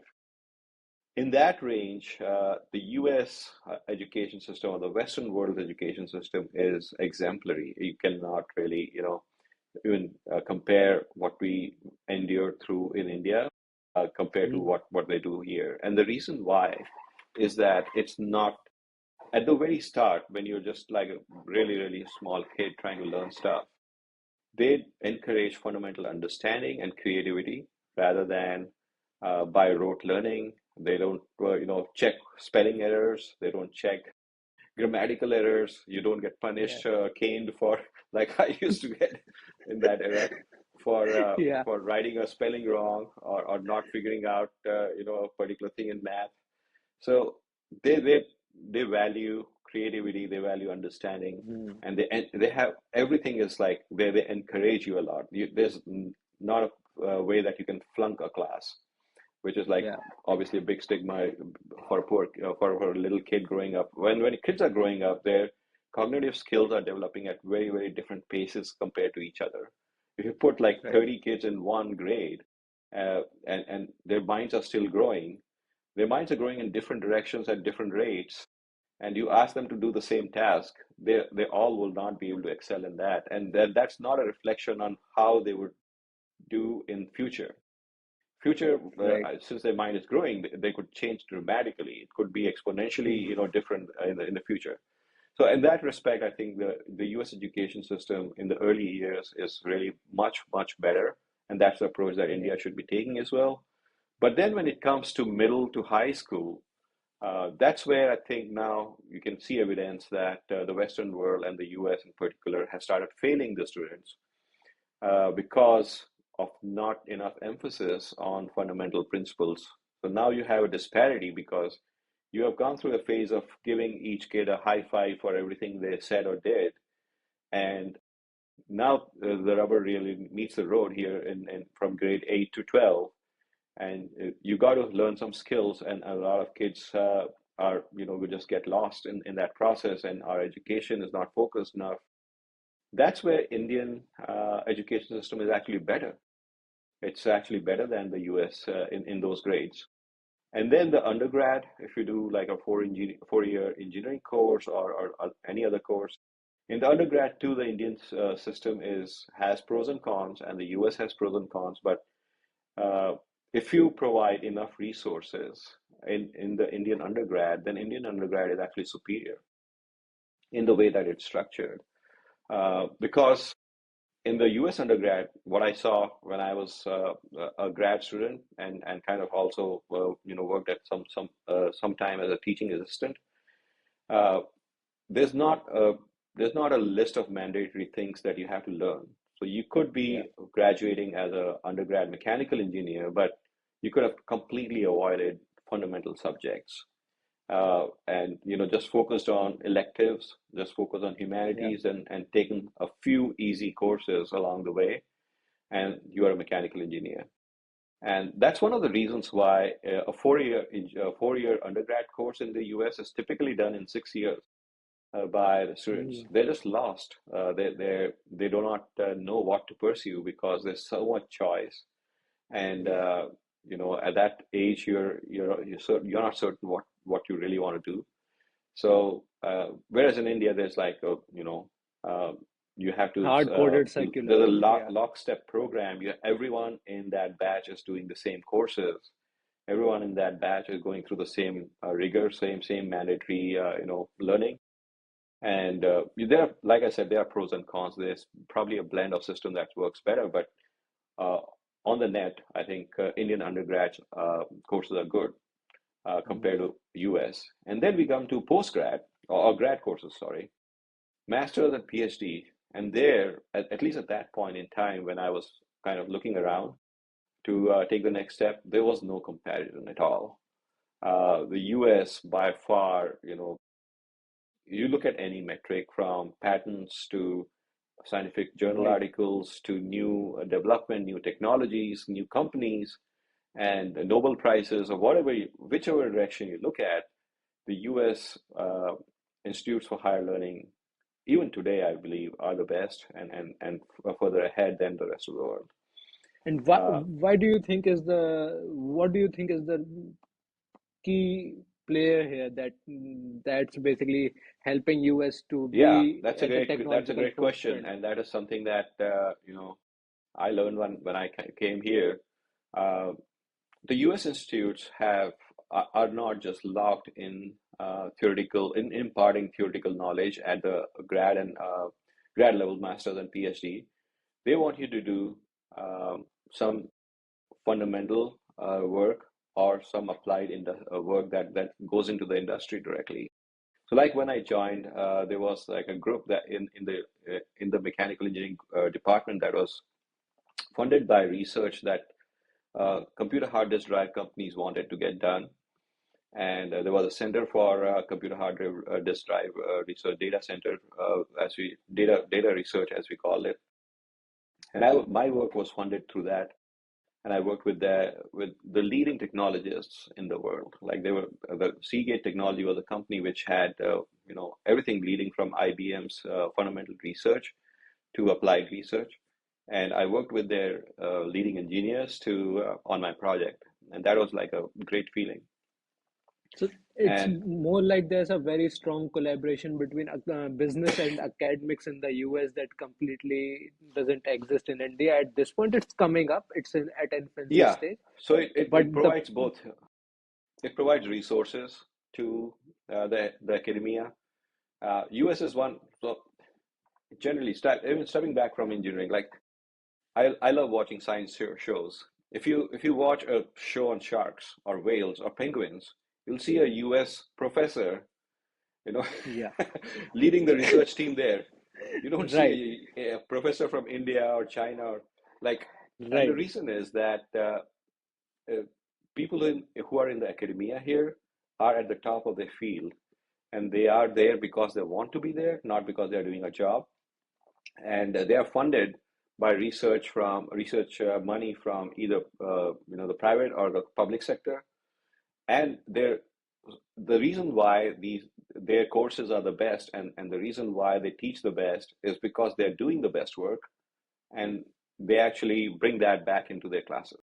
In that range, the U.S. Education system or the Western world education system is exemplary. You cannot really even compare what we endure through in India compared to Mhm. what they do here. And the reason why is that it's not at the very start when you're just like a really, really small kid trying to learn stuff. they encourage fundamental understanding and creativity rather than by rote learning. They don't, check spelling errors. They don't check grammatical errors. You don't get Yeah. punished, caned for like I used to get in that era Yeah. for writing a spelling wrong or not figuring out a particular thing in math. So they they they value creativity, they value understanding, Mm. and they have everything is like they encourage you a lot. There's not a way that you can flunk a class, which is like Yeah. obviously a big stigma for a poor for a little kid growing up. When kids are growing up, their cognitive skills are developing at very different paces compared to each other. If you put like Right. 30 kids in one grade, and their minds are still growing, their minds are growing in different directions at different rates, and you ask them to do the same task, they all will not be able to excel in that, and that's not a reflection on how they would do in future. Right. Since their mind is growing, they could change dramatically. It could be exponentially, Mm. different in the future. So in that respect, I think the US education system in the early years is really much better, and that's the approach that Yeah. India should be taking as well. But then when it comes to middle to high school, that's where I think now you can see evidence that the Western world and the US in particular has started failing the students because of not enough emphasis on fundamental principles. So now you have a disparity because you have gone through a phase of giving each kid a high five for everything they said or did. And now the rubber really meets the road here in from grade 8 to 12, and you got to learn some skills, and a lot of kids are we just get lost in that process, and our education is not focused enough. That's where Indian education system is actually better. It's actually better than the US in those grades. And then the undergrad, if you do like a 4-year engineering course or any other course, in the undergrad too, the Indian system is has pros and cons, and the US has pros and cons. But uh, if you provide enough resources in the Indian undergrad, then Indian undergrad is actually superior in the way that it's structured. Because in the US undergrad, what I saw when I was a grad student and kind of also worked at some time as a teaching assistant, uh, there's not a there's not a list of mandatory things that you have to learn. So you could Yeah. be graduating as a undergrad mechanical engineer, but you could have completely avoided fundamental subjects and just focused on electives, just focused on Yeah. humanities and taken a few easy courses along the way, and you are a mechanical engineer. And that's one of the reasons why a 4-year undergrad course in the US is typically done in 6 years by the students. Mm. They're just lost. They do not know what to pursue because there's so much choice, and Yeah. at that age you're not certain what you really want to do. So whereas in India there's like uh, you have to Hard-coded there's a circular. Yeah. lockstep program. Everyone in that batch is doing the same courses. Everyone in that batch is going through the same rigor, same mandatory learning. And like I said, there are pros and cons. There's probably a blend of system that works better, but uh, on the net, I think Indian undergrad courses are good compared Mm. to US. And then we come to postgrad or grad courses, sorry, master's and PhD. And there, at least at that point in time, when I was kind of looking around to take the next step, there was no comparison at all. The US by far, you look at any metric from patents to scientific journal Right. articles to new development, new technologies, new companies, and the Nobel Prizes, or whichever direction you look at, the US institutes for higher learning, even today, I believe, are the best and further ahead than the rest of the world. And Uh, why do you think is the what do you think is the key player here that's basically helping US to yeah, be at the that's a technological great question, forefront? and that is something that I learned when I came here. Uh, the U.S. institutes are not just locked in theoretical in imparting theoretical knowledge at the grad level, masters and PhD. they want you to do some fundamental work or some applied in the work that goes into the industry directly. So, like when I joined, there was like a group that in the mechanical engineering department that was funded by research that computer hard disk drive companies wanted to get done. And there was a center for computer hard disk drive research, data center, as we data research as we call it. And my work was funded through that. And I worked with the leading technologists in the world. Like they were the Seagate Technology was a company which had everything leading from IBM's fundamental research to applied research, and I worked with their leading engineers to on my project, and that was like a great feeling. So it's And more like there's a very strong collaboration between business and academics in the US that completely doesn't exist in India at this point. It's coming up. It's at infancy yeah, stage. so But it provides both. It provides resources to the academia. US is one. So generally, even stepping back from engineering, like I love watching science shows. If you watch a show on sharks or whales or penguins, you'll see a US professor, you know, yeah, leading the research team there. You don't right, see a professor from India or China or like, and the right. reason is that uh, people who are in the academia here are at the top of their field, and they are there because they want to be there, not because they're doing a job. And they are funded by research money from either the private or the public sector. And the reason why their courses are the best, and the reason why they teach the best is because they're doing the best work, and they actually bring that back into their classes.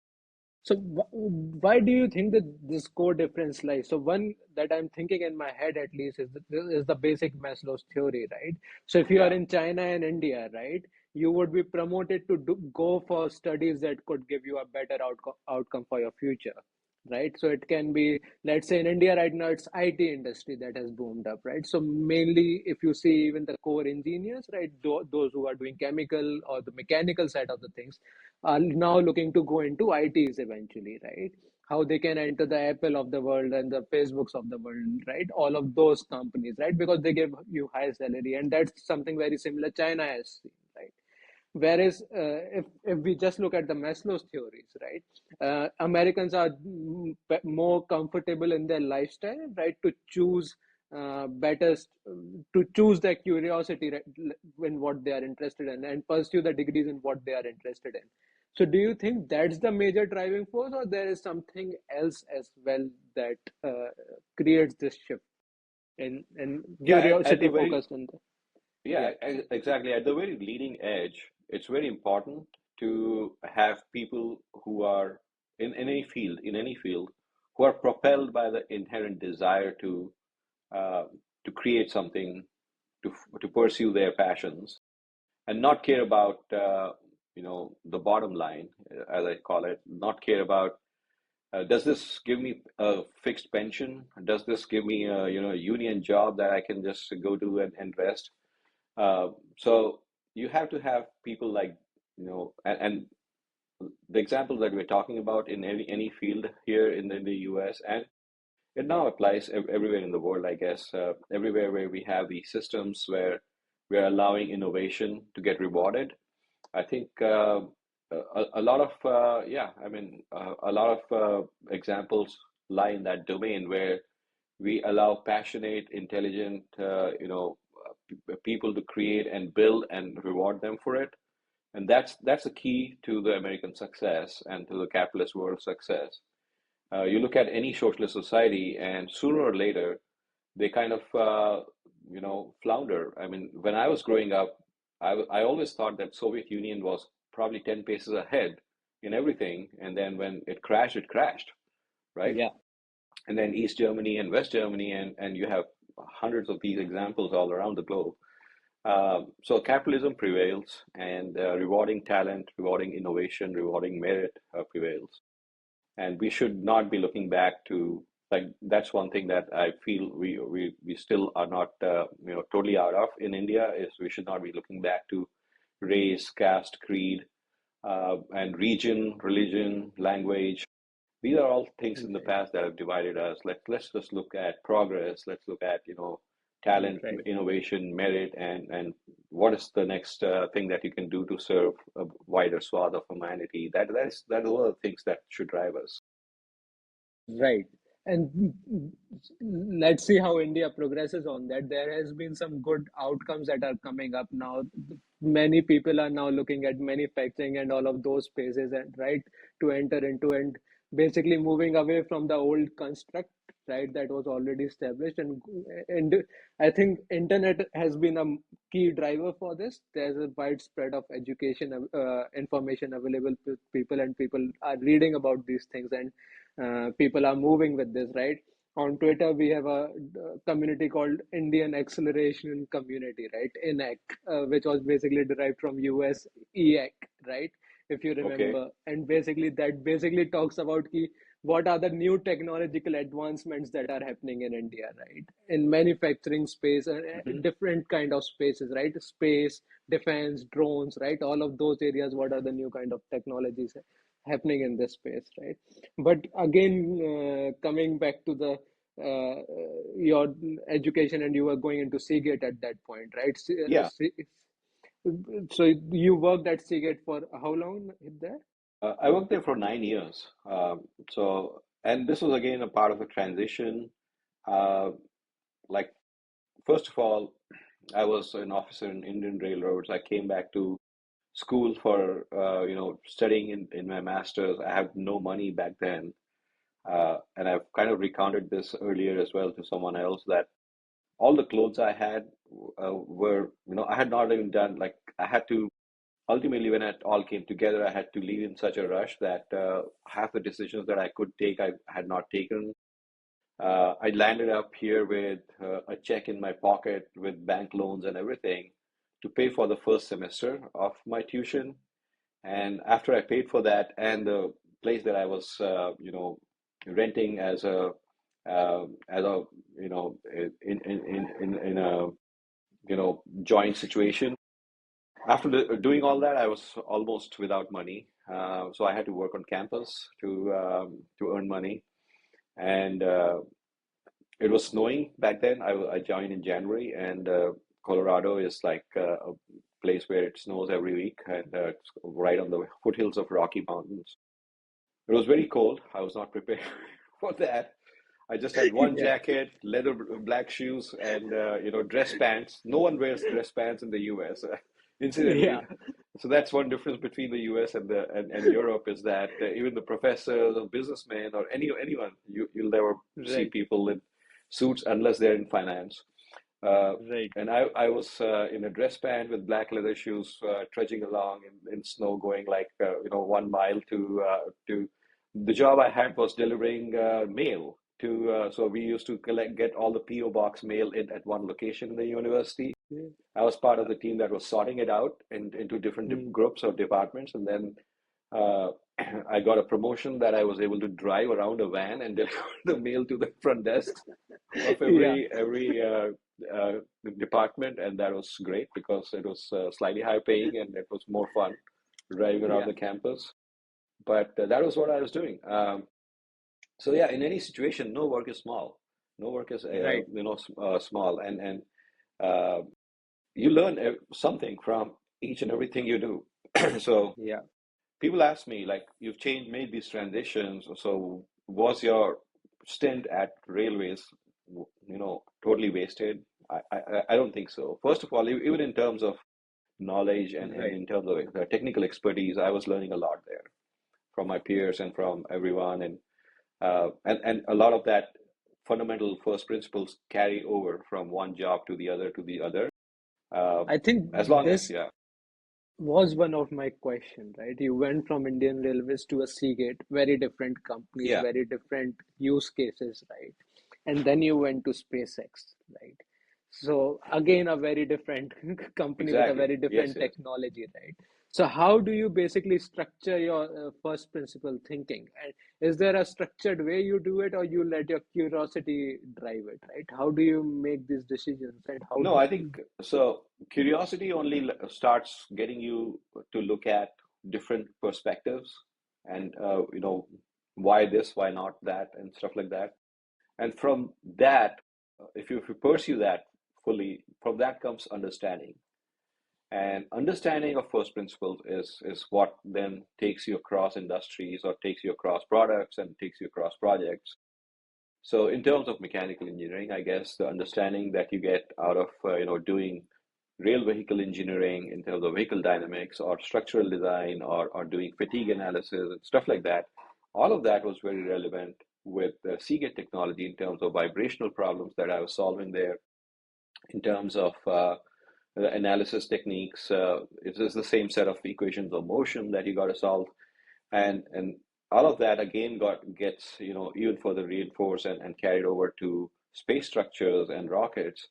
So why do you think that this core difference lies? So one that I'm thinking in my head at least is the basic Maslow's theory, right? So if you are Yeah, in China and India, right, you would be promoted to go for studies that could give you a better outcome for your future, right? So it can be, let's say in India right now, it's IT industry that has boomed up, right? So mainly if you see even the core engineers, right, those who are doing chemical or the mechanical side of the things are now looking to go into ITs eventually, right? How they can enter the Apple of the world and the Facebooks of the world, right? All of those companies, right? Because they give you high salary, and that's something very similar China has seen, right? Whereas if we just look at the Maslow's theories, right, Americans are more comfortable in their lifestyle, right, to choose better, to choose their curiosity, right, in what they are interested in and pursue the degrees in what they are interested in. So, do you think that's the major driving force, or there is something else as well that creates this shift in yeah, at curiosity the very focused on the yeah, yeah, exactly. At the very leading edge, it's very important to have people who are in any field, who are propelled by the inherent desire uh, to create something, to pursue their passions, and not care about the bottom line, as I call it. Not care about does this give me a fixed pension? Does this give me a union job that I can just go to and rest? So you have to have people like, and the example that we're talking about in any field here in the US, and it now applies everywhere in the world, I guess, everywhere where we have these systems where we're allowing innovation to get rewarded. I think a lot of, yeah, I mean, a lot of examples lie in that domain where we allow passionate, intelligent, people to create and build and reward them for it. And that's the key to the American success and to the capitalist world success. You look at any socialist society, and sooner or later, they kind of, flounder. I mean, when I was growing up, I always thought that Soviet Union was probably 10 paces ahead in everything. And then when it crashed, right? yeah. And then East Germany and West Germany, and you have hundreds of these examples all around the globe. So capitalism prevails, and rewarding talent, rewarding innovation, rewarding merit prevails. And we should not be looking back to, like, that's one thing that I feel we still are not totally out of in India, is we should not be looking back to race, caste, creed, and region, religion, language. These are all things in the Right, past that have divided us. Let's just look at progress. Let's look at talent, right. innovation, merit, and what is the next thing that you can do to serve a wider swath of humanity. That are all the things that should drive us. Right. And let's see how India progresses on that. There has been some good outcomes that are coming up now. Many people are now looking at manufacturing and all of those spaces and right to enter into and basically moving away from the old construct, right, that was already established. And I think internet has been a key driver for this. There's a widespread of education, information available to people, and people are reading about these things, and people are moving with this, right? On Twitter, we have a community called Indian Acceleration Community, right? INAC, which was basically derived from US EAC, right? If you Okay. remember. And basically, that basically talks about what are the new technological advancements that are happening in India, right? In manufacturing space and Hmm. different kind of spaces, right? Space, defense, drones, right? All of those areas, what are the new kind of technologies happening in this space, right? But again, coming back to the your education, and you were going into Seagate at that point, right? Yeah. So you worked at Seagate for how long there? I worked there for 9 years. And this was again a part of a transition. Uh, like, first of all, I was an officer in Indian Railroads. I came back to school for studying in my master's. I had no money back then, and I've kind of recounted this earlier as well to someone else that all the clothes I had were I had not even done, like, I had to ultimately, when it all came together, I had to leave in such a rush that half the decisions that I could take I had not taken. I landed up here with a check in my pocket with bank loans and everything to pay for the first semester of my tuition. And after I paid for that, and the place that I was, renting as a, in a, joint situation. After doing all that, I was almost without money. So I had to work on campus to earn money. And it was snowing back then. I joined in January, and Colorado is like a place where it snows every week, and it's right on the foothills of Rocky Mountains. It was very cold. I was not prepared for that. I just had one Yeah, jacket, leather black shoes, and dress pants. No one wears dress pants in the U.S. yeah, Incidentally, so that's one difference between the U.S. and Europe is that even the professors or businessmen or anyone, you'll never see right, people in suits unless they're in finance. Uh, right. and I was in a dress pant with black leather shoes, trudging along in snow, going like 1 mile to the job I had was delivering mail to. So we used to get all the PO box mail in at one location in the university. Yeah. I was part of the team that was sorting it out into different Mm. groups or departments, and then uh, I got a promotion that I was able to drive around a van and deliver the mail to the front desks of Yeah, every uh, department, and that was great because it was slightly high paying and it was more fun driving around yeah, the campus. But that was what I was doing. So yeah, in any situation, no work is small. No work is right. small, and uh, you learn something from each and everything you do. So Yeah. people ask me, like, you've made these transitions. So was your stint at railways, totally wasted? I don't think so. First of all, even in terms of knowledge and Right. in terms of technical expertise, I was learning a lot there from my peers and from everyone, and a lot of that fundamental first principles carry over from one job to the other to the other. Uh, I think as long as, this yeah, was one of my question, right? You went from Indian Railways to a Seagate, very different companies, yeah, very different use cases, right? And then you went to SpaceX, right? So again, a very different company with a Exactly. very Yes, different yes. technology, right? So how do you basically structure your first principle thinking? And is there a structured way you do it, or you let your curiosity drive it, right? How do you make these decisions, and how No, do, I think so. Curiosity only starts getting you to look at different perspectives and, why this, why not that, and stuff like that. And from that, if you pursue that fully, from that comes understanding. And understanding of first principles is what then takes you across industries or takes you across products and takes you across projects. So in terms of mechanical engineering, I guess the understanding that you get out of doing real vehicle engineering in terms of vehicle dynamics or structural design or doing fatigue analysis and stuff like that, all of that was very relevant with the Seagate technology in terms of vibrational problems that I was solving there, in terms of the analysis techniques. It is the same set of equations of motion that you got to solve, and all of that again gets even further reinforced and carried over to space structures and rockets.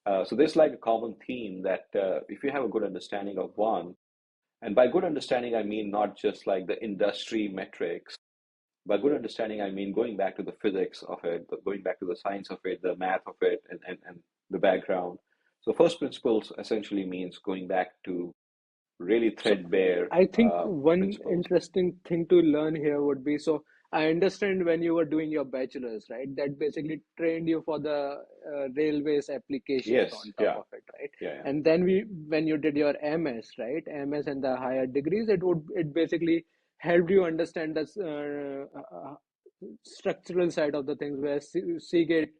So there's like a common theme that if you have a good understanding of one, and by good understanding I mean not just like the industry metrics. By good understanding I mean going back to the physics of it, going back to the science of it, the math of it, and the background. So first principles essentially means going back to really so threadbare I think one principles. interesting thing to learn here would be, so I understand when you were doing your bachelor's, right? That basically trained you for the railways applications Yes, on top yeah, of it, right? yeah, yeah. And then when you did your MS, right? MS and the higher degrees, it basically helped you understand the structural side of the things where Seagate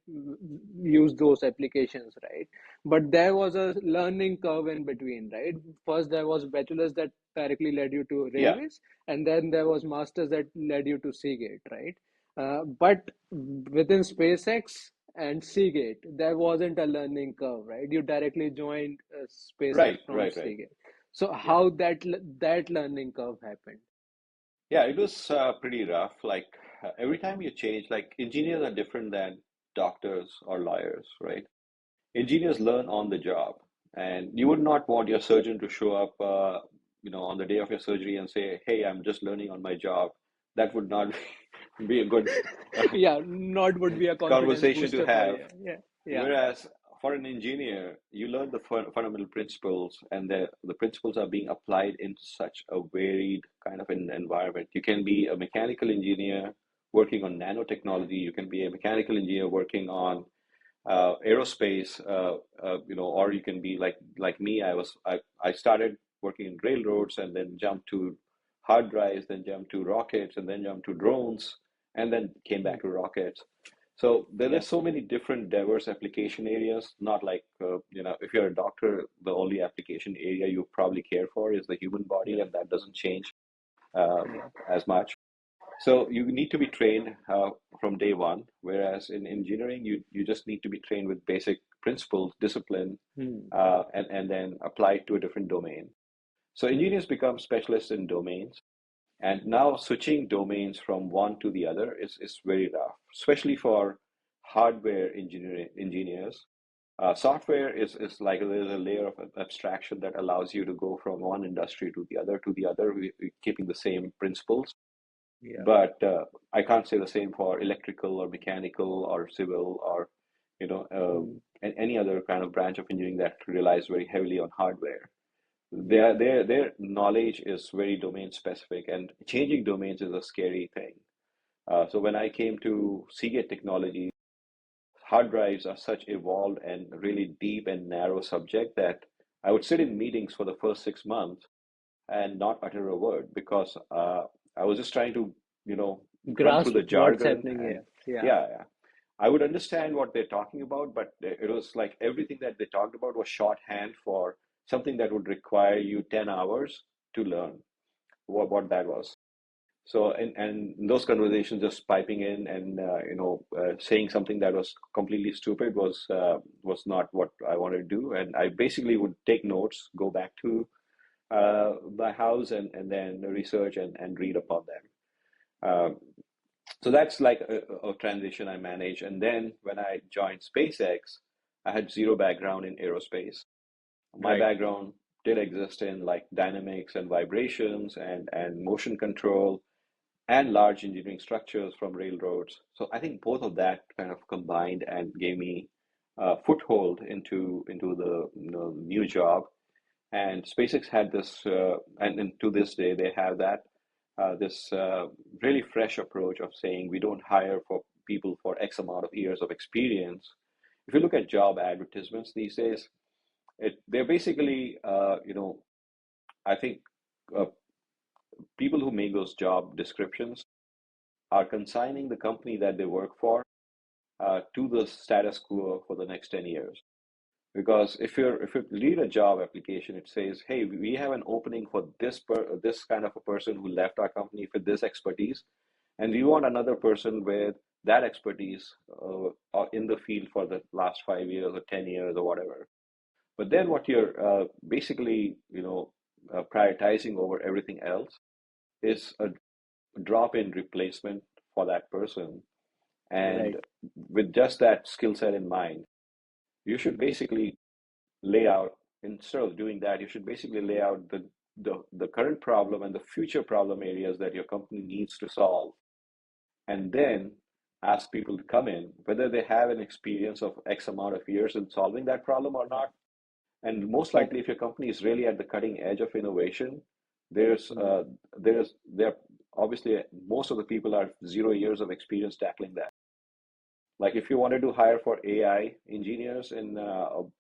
used those applications, right? But there was a learning curve in between, right? First, there was bachelor's that directly led you to Yeah, railways, and then there was master's that led you to Seagate, right? But within SpaceX and Seagate, there wasn't a learning curve, right? You directly joined SpaceX right, from right, right. Seagate. So Yeah. how that learning curve happened? Yeah, it was pretty rough. Like every time you change, like engineers are different than doctors or lawyers, right? Engineers learn on the job, and you would not want your surgeon to show up, on the day of your surgery and say, "Hey, I'm just learning on my job." That would not be a good uh, Yeah, not would be a confidence conversation to booster for have. you. Yeah, yeah, Whereas for an engineer, you learn the fundamental principles, and the principles are being applied in such a varied kind of an environment. You can be a mechanical engineer working on nanotechnology. You can be a mechanical engineer working on aerospace, or you can be like me. I started working in railroads and then jumped to hard drives, then jumped to rockets, and then jumped to drones, and then came back to rockets. So yeah, there's so many different diverse application areas. Not like if you're a doctor, the only application area you probably care for is the human body, yeah, and that doesn't change uh, yeah. as much. So you need to be trained from day one, whereas in engineering, you just need to be trained with basic principles, discipline, Hmm. and then apply it to a different domain. So engineers become specialists in domains, and now switching domains from one to the other is very rough, especially for hardware engineers. Software is like there's a layer of abstraction that allows you to go from one industry to the other, keeping the same principles. Yeah. But I can't say the same for electrical or mechanical or civil or Hmm. any other kind of branch of engineering that relies very heavily on hardware. Yeah. Their knowledge is very domain specific, and changing domains is a scary thing. So when I came to Seagate Technology, hard drives are such evolved and really deep and narrow subject that I would sit in meetings for the first 6 months and not utter a word because I was just trying to, run through Grasp the what's jargon happening and here. Yeah. yeah, yeah. I would understand what they're talking about, but it was like everything that they talked about was shorthand for something that would require you 10 hours to learn what that was. So, and those conversations just piping in and, saying something that was completely stupid was not what I wanted to do. And I basically would take notes, go back to my house and then research and read upon them. So that's like a transition I manage. And then when I joined SpaceX, I had zero background in aerospace. My Right. background did exist in like dynamics and vibrations and motion control and large engineering structures from railroads. So I think both of that kind of combined and gave me a foothold into the new job. And SpaceX had this, and to this day they have that this really fresh approach of saying we don't hire for people for X amount of years of experience. If you look at job advertisements these days, they're basically, I think uh, people who make those job descriptions are consigning the company that they work for to the status quo for the next 10 years. Because if you read a job application, it says, "Hey, we have an opening for this kind of a person who left our company with this expertise, and we want another person with that expertise in the field for the last 5 years or 10 years or whatever." But then what you're basically, prioritizing over everything else is a drop-in replacement for that person. And Right. with just that skill set in mind, you should basically lay out, instead of doing that, you should basically lay out the current problem and the future problem areas that your company needs to solve. And then ask people to come in, whether they have an experience of X amount of years in solving that problem or not. And most But likely, if your company is really at the cutting edge of innovation, mm, there obviously most of the people are 0 years of experience tackling that. Like if you wanted to hire for AI engineers and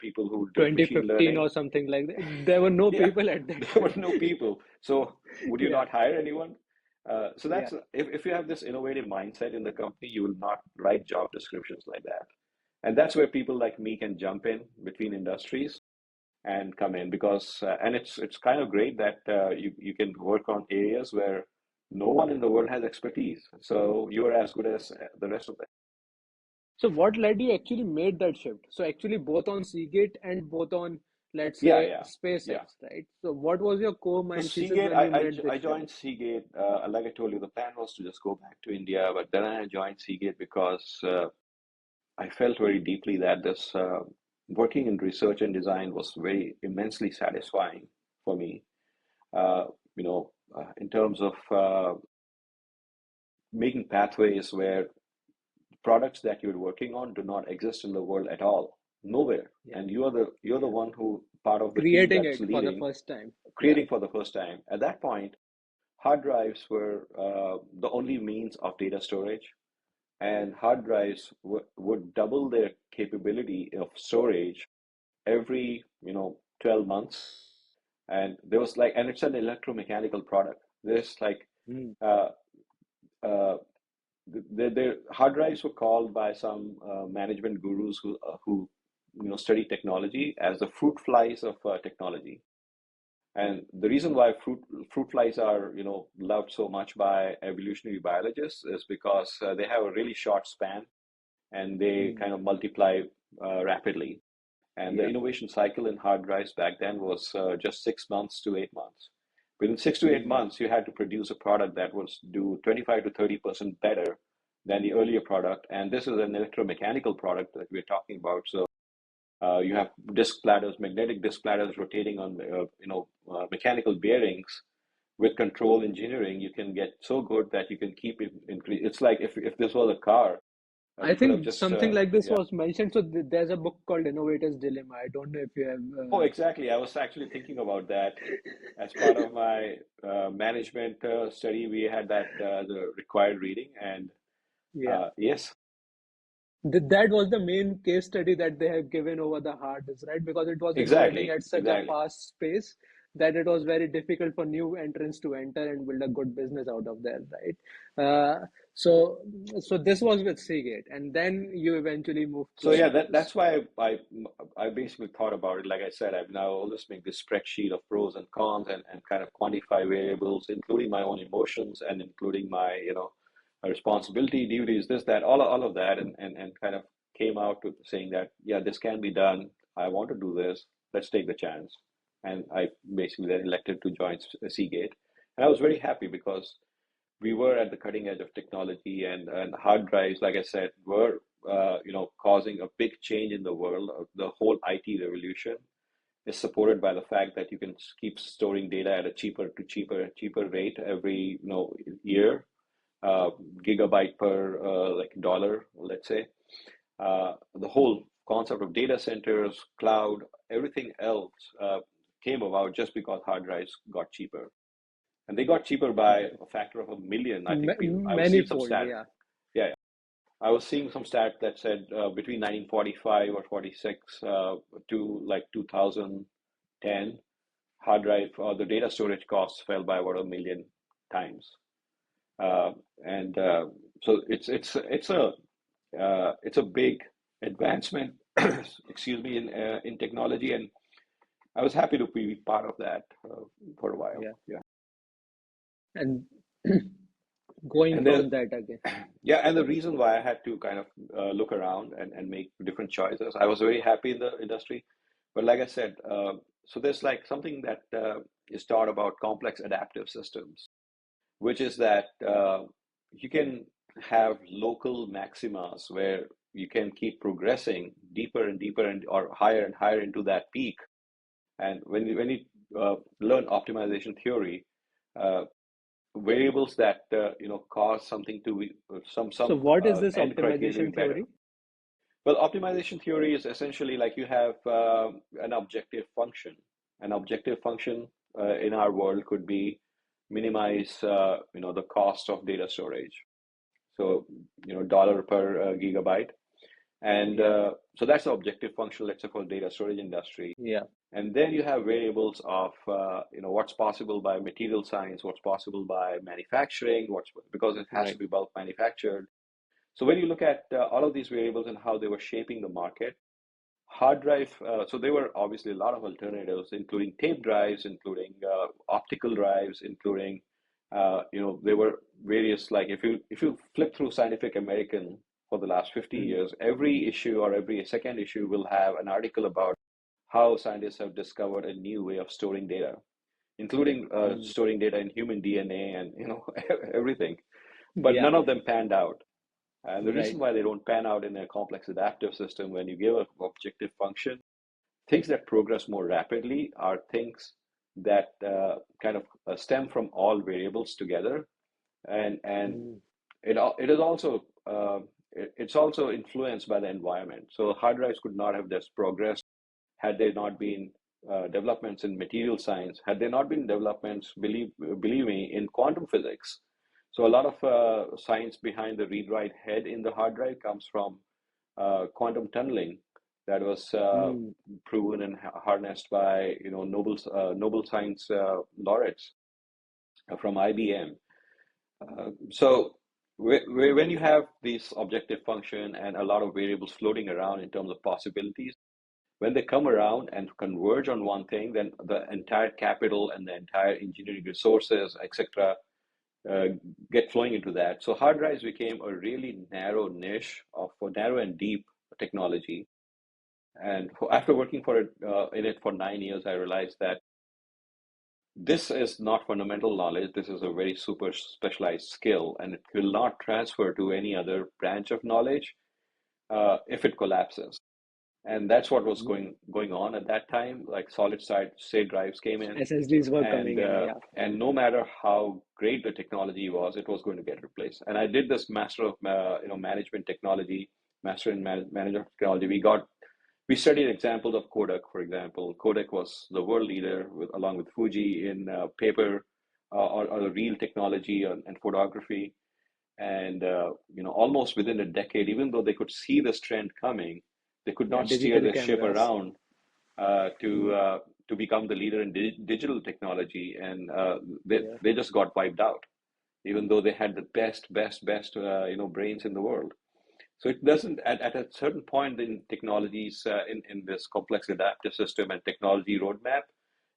people who did machine 2015 learning, or something like that, there were no yeah, people at that there were no time. people. So would you Yeah. not hire anyone? So Yeah. that's if you have this innovative mindset in the company, you will not write job descriptions like that. And that's where people like me can jump in between industries and come in because and it's kind of great that you can work on areas where no one in the world has expertise. So you are as good as the rest of them. So what led you actually made that shift? So actually both on Seagate and both on, let's Yeah, say, yeah, yeah. SpaceX, right? So what was your core So mind thesis Seagate, when you made I this shift? joined Seagate. Like I told you, the plan was to just go back to India, but then I joined Seagate because I felt very deeply that this working in research and design was very immensely satisfying for me. Uh, in terms of making pathways where products that you're working on do not exist in the world at all, nowhere, Yeah. and you're the Yeah. one who part of the team Creating that's it for the leading, first time. Yeah. creating for the first time. At that point, hard drives were the only means of data storage, and hard drives would double their capability of storage every 12 months. And there was like, and it's an electromechanical product. There's like Hmm. uh, uh, the hard drives were called by some management gurus who study technology as the fruit flies of technology. And the reason why fruit flies are loved so much by evolutionary biologists is because they have a really short span and they Hmm. kind of multiply rapidly. And the Yeah. innovation cycle in hard drives back then was just 6 months to 8 months. Within 6 to 8 months, you had to produce a product that was do 25 to 30% better than the earlier product. And this is an electromechanical product that we're talking about. So you have disc platters, magnetic disc platters rotating on mechanical bearings. With control engineering, you can get so good that you can keep it increase. It's like if this was a car, I we could have think just something like this yeah. was mentioned. So there's a book called Innovator's Dilemma. I don't know if you Oh, have. exactly. I was actually thinking about that as part of my management study. We had that the required reading, and Yeah. yes, That was the main case study that they have given over the hard disk, right? Because it was innovating exactly, at such a exactly. fast pace that it was very difficult for new entrants to enter and build a good business out of there, right? So, so this was with Seagate, and then you eventually moved So to. yeah, that's why I basically thought about it. Like I said, I've now always make this spreadsheet of pros and cons and kind of quantify variables, including my own emotions and including my responsibility, duties, this, that, all of that, and kind of came out to saying that yeah, this can be done. I want to do this. Let's take the chance. And I basically then elected to join Seagate, and I was very happy because we were at the cutting edge of technology, and hard drives, like I said, were causing a big change in the world. The whole IT revolution is supported by the fact that you can keep storing data at a cheaper rate every year, uh, gigabyte per like dollar, let's say. The whole concept of data centers, cloud, everything else came about just because hard drives got cheaper, and they got cheaper by Right. a factor of a million. I think I was seeing some Manifold, stat. yeah. Yeah, I was seeing some stat that said between 1945 or 46 to like 2010, hard drive the data storage costs fell by about a million times. Uh, and so it's a big advancement, excuse me, in technology, and I was happy to be part of that for a while. Yeah. Yeah, And going and then from that again. yeah, and the Sorry. reason why I had to kind of look around and make different choices, I was very happy in the industry, but like I said, so there's like something that is taught about complex adaptive systems, which is that you can have local maximas where you can keep progressing deeper and deeper or higher and higher into that peak. And when you learn optimization theory, uh, variables that cause something to be So some what is this end criteria to be optimization better. theory? Well, optimization theory is essentially like you have an objective function. An objective function in our world could be minimize the cost of data storage. So dollar per gigabyte, and Yeah. so that's the objective function, let's say, for data storage industry. Yeah. And then you have variables of what's possible by material science, what's possible by manufacturing, what's because it has to Right. be bulk manufactured. So when you look at all of these variables and how they were shaping the market, hard drive, so there were obviously a lot of alternatives, including tape drives, including optical drives, including there were various, like if you flip through Scientific American for the last 50 Mm. years, every issue or every second issue will have an article about how scientists have discovered a new way of storing data, including Mm. storing data in human DNA and everything. But Yeah. none of them panned out. And the Right. reason why they don't pan out in a complex adaptive system, when you give an objective function, things that progress more rapidly are things that kind of stem from all variables together, and Mm. it is also it's also influenced by the environment. So hard drives could not have this progressed had there not been developments in material science, had there not been developments, believe me, in quantum physics. So a lot of science behind the read-write head in the hard drive comes from quantum tunneling that was Mm. proven and harnessed by Nobel Science laureates from IBM. So when you have this objective function and a lot of variables floating around in terms of possibilities, when they come around and converge on one thing, then the entire capital and the entire engineering resources, etc., uh, get flowing into that. So hard drives became a really narrow niche of for narrow and deep technology. And after working for it in it for 9 years, I realized that this is not fundamental knowledge. This is a very super specialized skill, and it will not transfer to any other branch of knowledge if it collapses. And that's what was Mm. going on at that time. Like solid state drives came in, SSDs were and coming in. Yeah. no matter how great the technology was, it was going to get replaced. And I did this master of management technology, master in management technology. We studied examples of Kodak, for example. Kodak was the world leader along with Fuji in paper or the reel technology and photography. And almost within a decade, even though they could see this trend coming, they could Yeah. not steer Digital their ship cameras. around uh, to Mm. uh, to become the leader in digital technology, and they Yeah. they just got wiped out, even though they had the best brains in the world. So it doesn't at a certain point in technologies in this complex adaptive system and technology roadmap.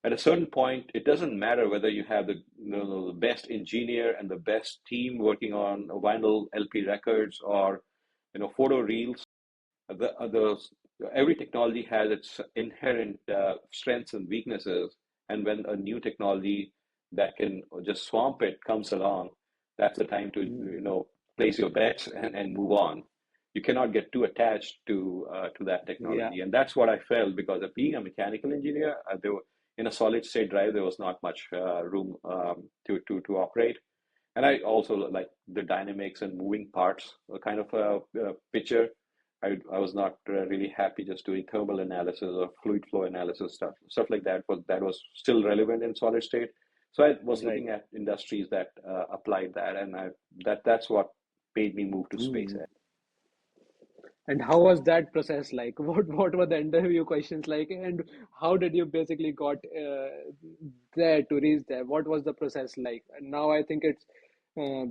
At a certain point, it doesn't matter whether you have the best engineer and the best team working on vinyl LP records or photo reels. The every technology has its inherent strengths and weaknesses, and when a new technology that can just swamp it comes along, That's the time to, Mm. place your bets and move on. You cannot get too attached to that Yeah, technology, and that's what I felt because of being a mechanical engineer. In a solid state drive, there was not much room to operate, and I also like the dynamics and moving parts kind of picture. I was not really happy just doing thermal analysis or fluid flow analysis stuff like that, but that was still relevant in solid state. So I was right. looking at industries that applied that, and that's what made me move to Mm. SpaceX. And how was that process like? What were the interview questions like? And how did you basically got there to reach there? What was the process like? And now I think it's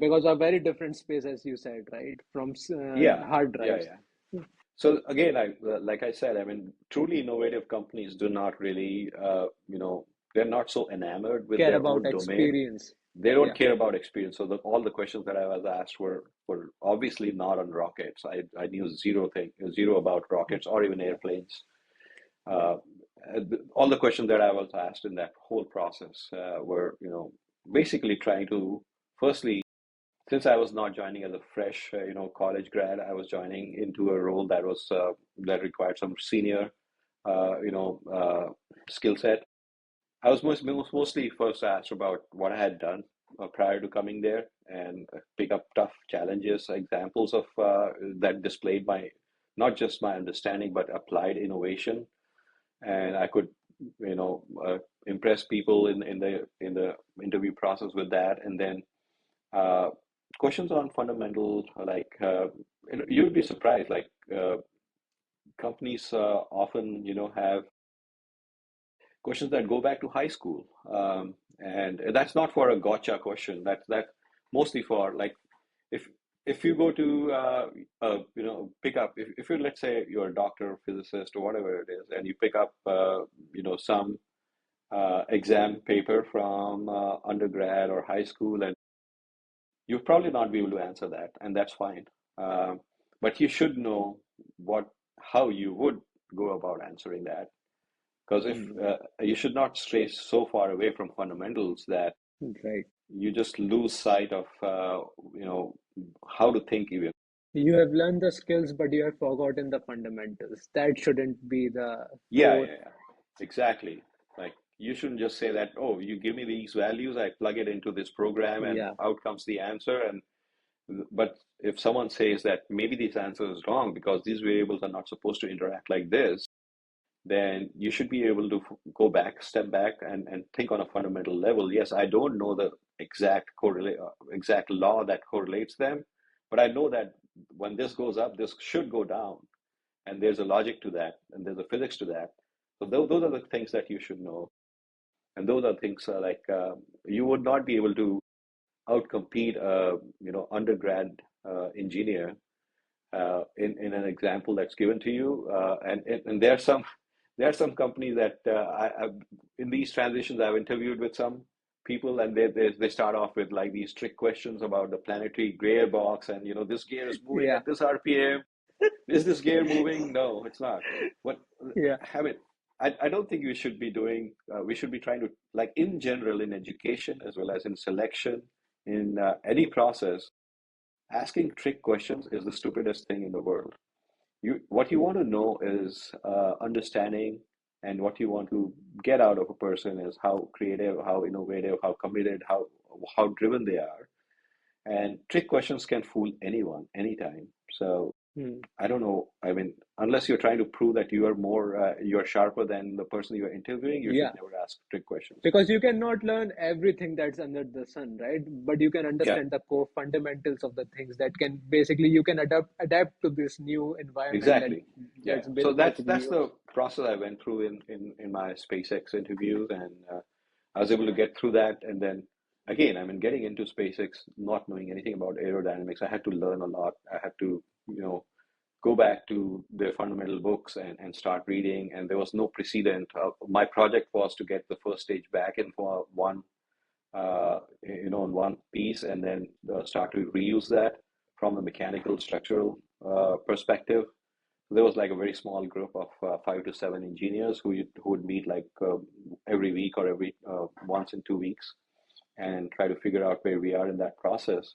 because a very different space, as you said, right? From Yeah, hard yeah, drives. yeah. So again, like I said, I mean, truly innovative companies do not really, they're not so enamored with Care their about own domain. experience. They don't Yeah, care about experience. So all the questions that I was asked were obviously not on rockets. I knew zero about rockets or even yeah, airplanes. Uh, all the questions that I was asked in that whole process were, basically trying to, firstly, since I was not joining as a fresh, college grad, I was joining into a role that required some senior, uh, you know, uh, skill set. I was mostly first asked about what I had done prior to coming there and pick up tough challenges, examples of that displayed my not just my understanding but applied innovation, and I could, impress people in the interview process with that, and then uh, questions on fundamental like you'd be surprised like companies often have questions that go back to high school, and that's not for a gotcha question. That's mostly for like if if you go to pick up if you're, let's say, you're a doctor, physicist, or whatever it is, and you pick up some exam paper from undergrad or high school, and you'll probably not be able to answer that, and that's fine. Um, but you should know what how you would go about answering that, because if mm, you should not stray so far away from fundamentals that right. you just lose sight of how to think even. You have learned the skills, but you have forgotten the fundamentals. That shouldn't be the Yeah, core. yeah, yeah, exactly. Like you shouldn't just say that, oh, you give me these values, I plug it into this program, and Yeah, out comes the answer. And but if someone says that maybe this answer is wrong because these variables are not supposed to interact like this, then you should be able to go back, step back, and think on a fundamental level. Yes, I don't know the exact law that correlates them, but I know that when this goes up, this should go down, and there's a logic to that, and there's a physics to that. So those are the things that you should know, and those are things like you would not be able to outcompete a undergrad engineer in an example that's given to you. And there are some companies that in these transitions I've interviewed with some people, and they start off with like these trick questions about the planetary gear box, and this gear is moving yeah, at this RPM. Is this gear moving? No, it's not. What yeah. I mean, I don't think we should be doing. We should be trying to, like, in general, in education as well as in selection, in any process. Asking trick questions is the stupidest thing in the world. What you want to know is understanding, and what you want to get out of a person is how creative, how innovative, how committed, how driven they are. And trick questions can fool anyone, anytime. So Hmm. I don't know. I mean, unless you're trying to prove that you're sharper than the person you're interviewing, you should Yeah, never ask trick questions. because you cannot learn everything that's under the sun, right? But you can Yeah, understand the core fundamentals of the things that can basically you can adapt to this new environment exactly. Yeah. that's So that's basically that's yours. the process I went through in my SpaceX interviews, and I was able to get through that. And then again, I mean, getting into SpaceX, not knowing anything about aerodynamics, I had to learn a lot. I had to, go back to the fundamental books and start reading. And there was no precedent. My project was to get the first stage back in for in one piece, and then start to reuse that from the mechanical structural perspective. There was like a very small group of 5 to 7 engineers who would meet like every week or every once in 2 weeks, and try to figure out where we are in that process.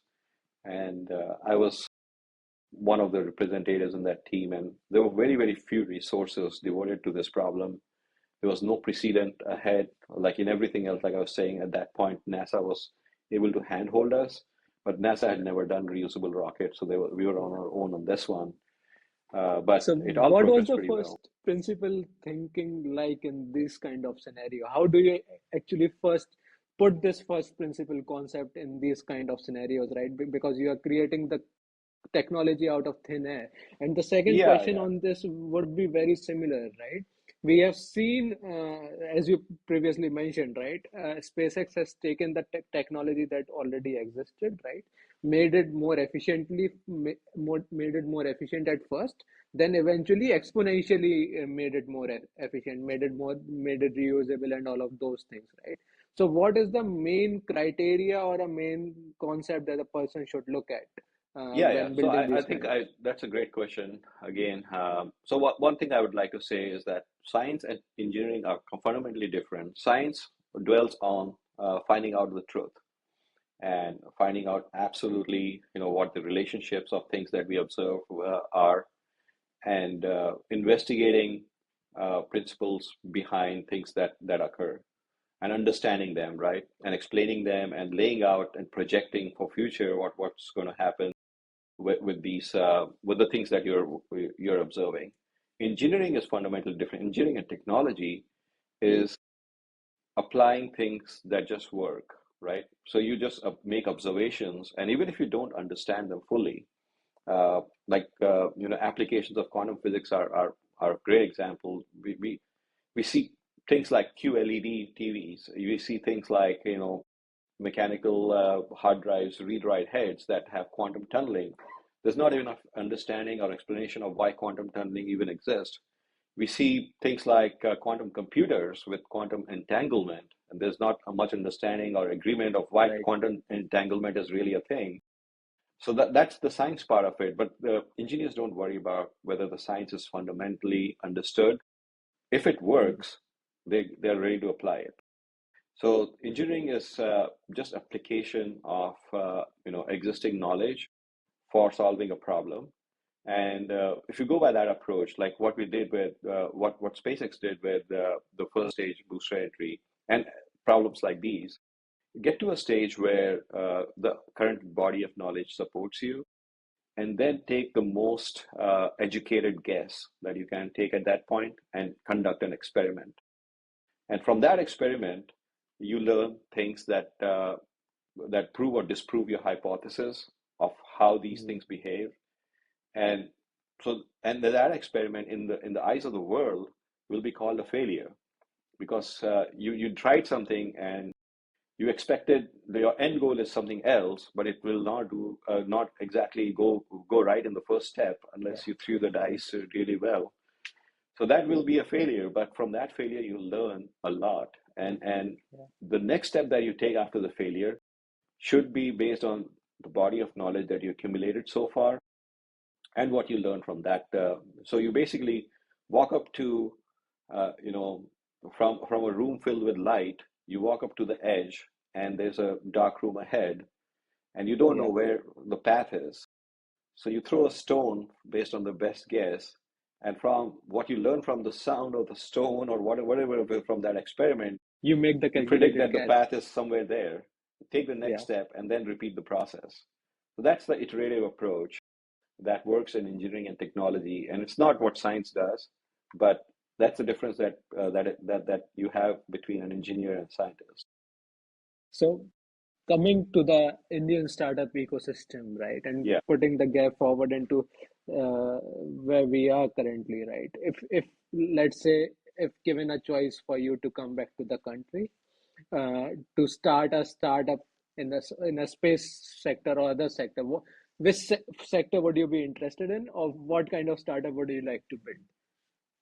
And I was one of the representatives in that team, and there were very, very few resources devoted to this problem. There was no precedent ahead, like in everything else. Like I was saying, at that point, NASA was able to handhold us, but NASA had never done reusable rockets, so we were on our own on this one. But So, it all what was progressed the pretty first well. principle thinking like in this kind of scenario? How do you actually first put this first principle concept in these kind of scenarios, right? Because you are creating the technology out of thin air. And the second Yeah, question yeah, on this would be very similar, right? We have seen, as you previously mentioned, right? SpaceX has taken the technology that already existed, right? Made it more efficiently, made it more efficient at first, then eventually exponentially made it more efficient, made it reusable, and all of those things, right? So, what is the main criteria or a main concept that a person should look at yeah, yeah. when So building I these think kind of? that's a great question again. So one thing I would like to say is that science and engineering are fundamentally different. Science dwells on finding out the truth and finding out absolutely, what the relationships of things that we observe are, and investigating principles behind things that occur and understanding them, right, and explaining them and laying out and projecting for future what's going to happen with these with the things that you're observing. Engineering is fundamentally different. Engineering and technology is applying things that just work, right? So you just make observations, and even if you don't understand them fully, applications of quantum physics are a great example. We see things like QLED TVs. We see things like mechanical hard drives, read-write heads that have quantum tunneling. There's not enough understanding or explanation of why quantum tunneling even exists. We see things like quantum computers with quantum entanglement, and there's not much understanding or agreement of why Right. quantum entanglement is really a thing. So that's the science part of it. But the engineers don't worry about whether the science is fundamentally understood. If it Mhm. works, they're ready to apply it. So engineering is just application of existing knowledge for solving a problem. And if you go by that approach, like what we did with what SpaceX did with the first stage booster entry and problems like these, get to a stage where the current body of knowledge supports you, and then take the most educated guess that you can take at that point and conduct an experiment. And from that experiment, you learn things that prove or disprove your hypothesis of how these Mhm. things behave. And and that experiment in the eyes of the world will be called a failure, because you tried something and you expected your end goal is something else, but it will not exactly go right in the first step Yeah. unless you threw the Right. dice really well. So that will be a failure, but from that failure you learn a lot, and Yeah. the next step that you take after the failure should be based on the body of knowledge that you accumulated so far and what you learn from that. So you basically walk up to, you know, from a room filled with light, you walk up to the edge, and there's a dark room ahead, and you don't know Yeah. where the path is. So you throw a stone based on the best guess, and from what you learn from the sound of the stone or whatever from that experiment, You make the you predict calculated that the guess. path is somewhere there. Take the next Yeah. step and then repeat the process. So that's the iterative approach that works in engineering and technology, and it's not what science does, but that's the difference that you have between an engineer and scientist. So, coming to the Indian startup ecosystem, right, and Yeah, putting the gap forward into where we are currently, right? If let's say if given a choice for you to come back to the country, to start a startup in a space sector or other sector, which sector would you be interested in, or what kind of startup would you like to build?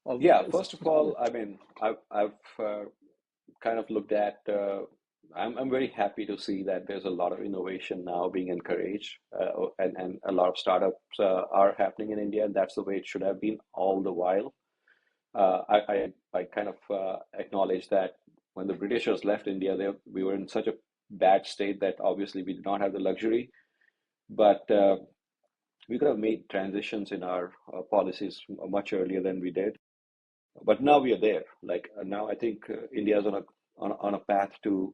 Of yeah. First of all, I mean, I've kind of looked at. I'm very happy to see that there's a lot of innovation now being encouraged, and a lot of startups are happening in India, and that's the way it should have been all the while. I kind of acknowledge that when the Britishers left India, we were in such a bad state that obviously we did not have the luxury, but we could have made transitions in our policies much earlier than we did. But now we are there. Like now, I think India is on a path to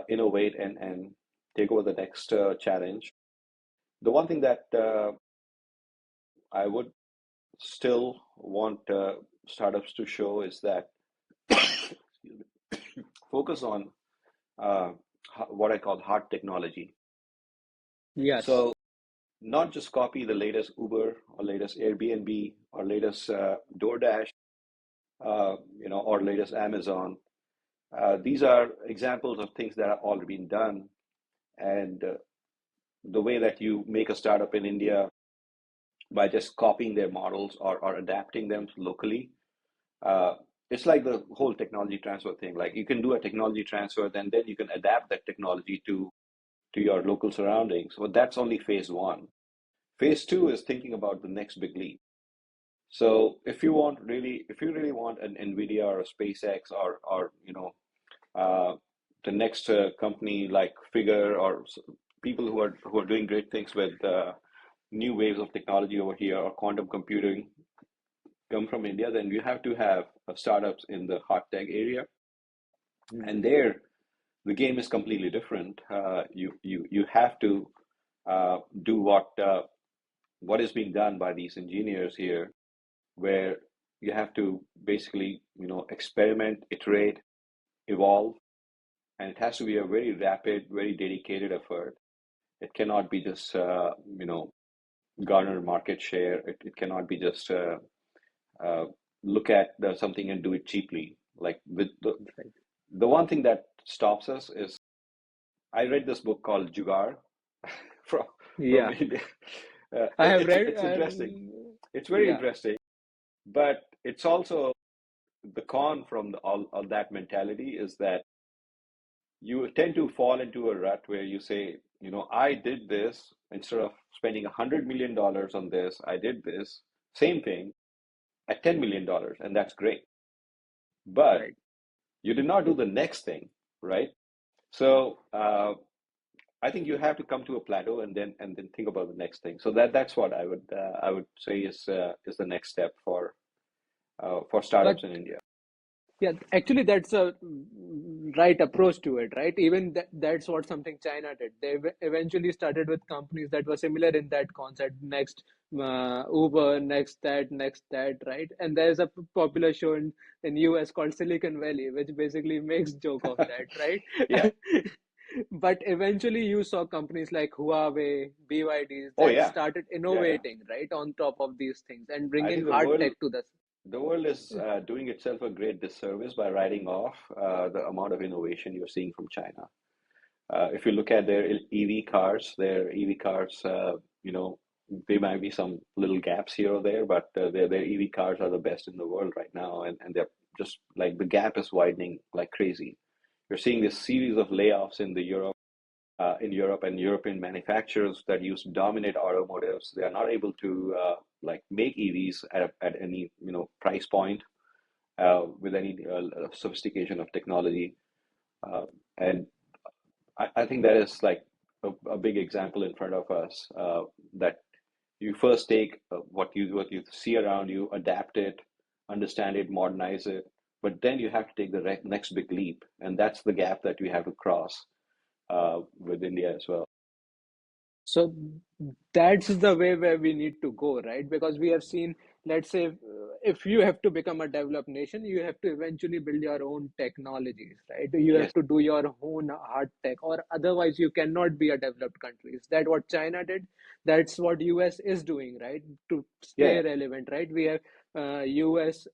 innovate and take over the next challenge. The one thing that I would still want startups to show is that excuse me, focus on uh, what I call hard technology. Yes. So not just copy the latest Uber or latest Airbnb or latest DoorDash, or latest Amazon. These are examples of things that are already been done, and the way that you make a startup in India by just copying their models or adapting them locally. Uh, it's like the whole technology transfer thing. Like you can do a technology transfer, then you can adapt that technology to your local surroundings. But that's only phase one. Phase two is thinking about the next big leap. So if you really want an Nvidia or a SpaceX or uh, the next company like Figure or people who are doing great things with new waves of technology over here or quantum computing come from India, then you have to have startups in the hot tech area, and Mhm. there the game is completely different. You have to do what is being done by these engineers here, where you have to basically experiment, iterate, evolve, and it has to be a very rapid, very dedicated effort. It cannot be just garner market share. It cannot be just uh, look at something and do it cheaply. Like with Right. the one thing that stops us is I read this book called Jugaad from Yeah. India. I have read, It's interesting. It's very yeah. interesting, but it's also the con from all that mentality is that you tend to fall into a rut where you say, I did this instead of spending $100 million on this. I did this same thing at $10 million, and that's great. But Right. you did not do the next thing, right? So I think you have to come to a plateau and then think about the next thing. So that's what I would say is the next step for But startups in India. yeah, actually, that's a right approach to it, right? Even that's what something China did. They eventually started with companies that were similar in that concept. Next, Uber, next that, right? And there's a popular show in US called Silicon Valley, which basically makes joke of that, Yeah. right? But eventually, you saw companies like Huawei, BYDs Oh that yeah. started Yeah. Yeah. innovating, right, on top of these things and I bringing think hard tech to the. the world is doing itself a great disservice by writing off the amount of innovation you're seeing from China. If you look at their their EV cars, there might be some little gaps here or there, but their EV cars are the best in the world right now, and they're just like the gap is widening like crazy. You're seeing this series of layoffs in Europe and European manufacturers that used to dominate automotives. They are not able to like make EVs at any price point with any sophistication of technology. And I think that is like a big example in front of us that you first take what you see around you, adapt it, understand it, modernize it, but then you have to take the next big leap, and that's the gap that we have to cross with India as well. So that's the way where we need to go, right? Because we have seen, let's say, if you have to become a developed nation, you have to eventually build your own technologies, right? You have Yes, to do your own hard tech, or otherwise you cannot be a developed country. Is that what China did? That's what US is doing, right? To yeah, stay relevant, right? We have US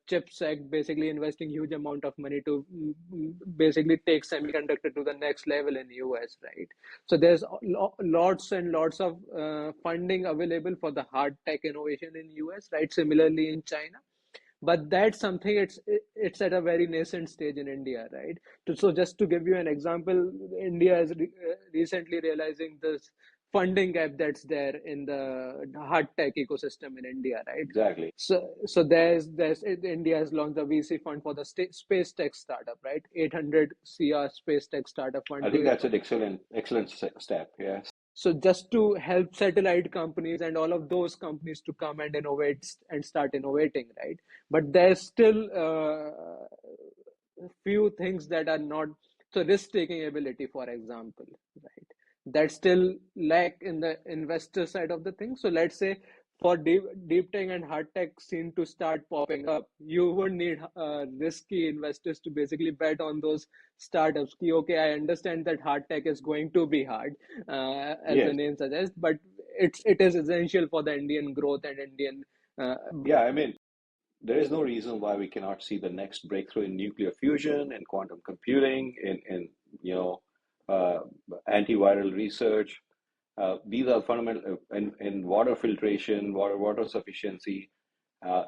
CHIPS Act basically investing huge amount of money to basically take semiconductor to the next level in US, right? So there's lots and lots of funding available for the hard tech innovation in US, right? Similarly in China, but that's something it's at a very nascent stage in India, right? So just to give you an example, India is recently realizing this funding gap that's there in the hard tech ecosystem in India, right? exactly. So there's India has launched the VC fund for the space tech startup, right? 800 CR space tech startup I fund think to, that's an excellent step. Yes. so just to help satellite companies and all of those companies to come and innovate and start innovating, right? But there's still few things that are not, so risk taking ability, for example, right? That still lack in the investor side of the thing. So let's say for deep tech and hard tech seem to start popping up, you would need risky investors to basically bet on those startups. Ki, okay, I understand that hard tech is going to be hard, as the Yes. name suggests, but it is essential for the Indian growth and Indian. Uh, Yeah. I mean, there is no reason why we cannot see the next breakthrough in nuclear fusion and quantum computing, in you know, uh, antiviral research. These are fundamental in water filtration, water sufficiency,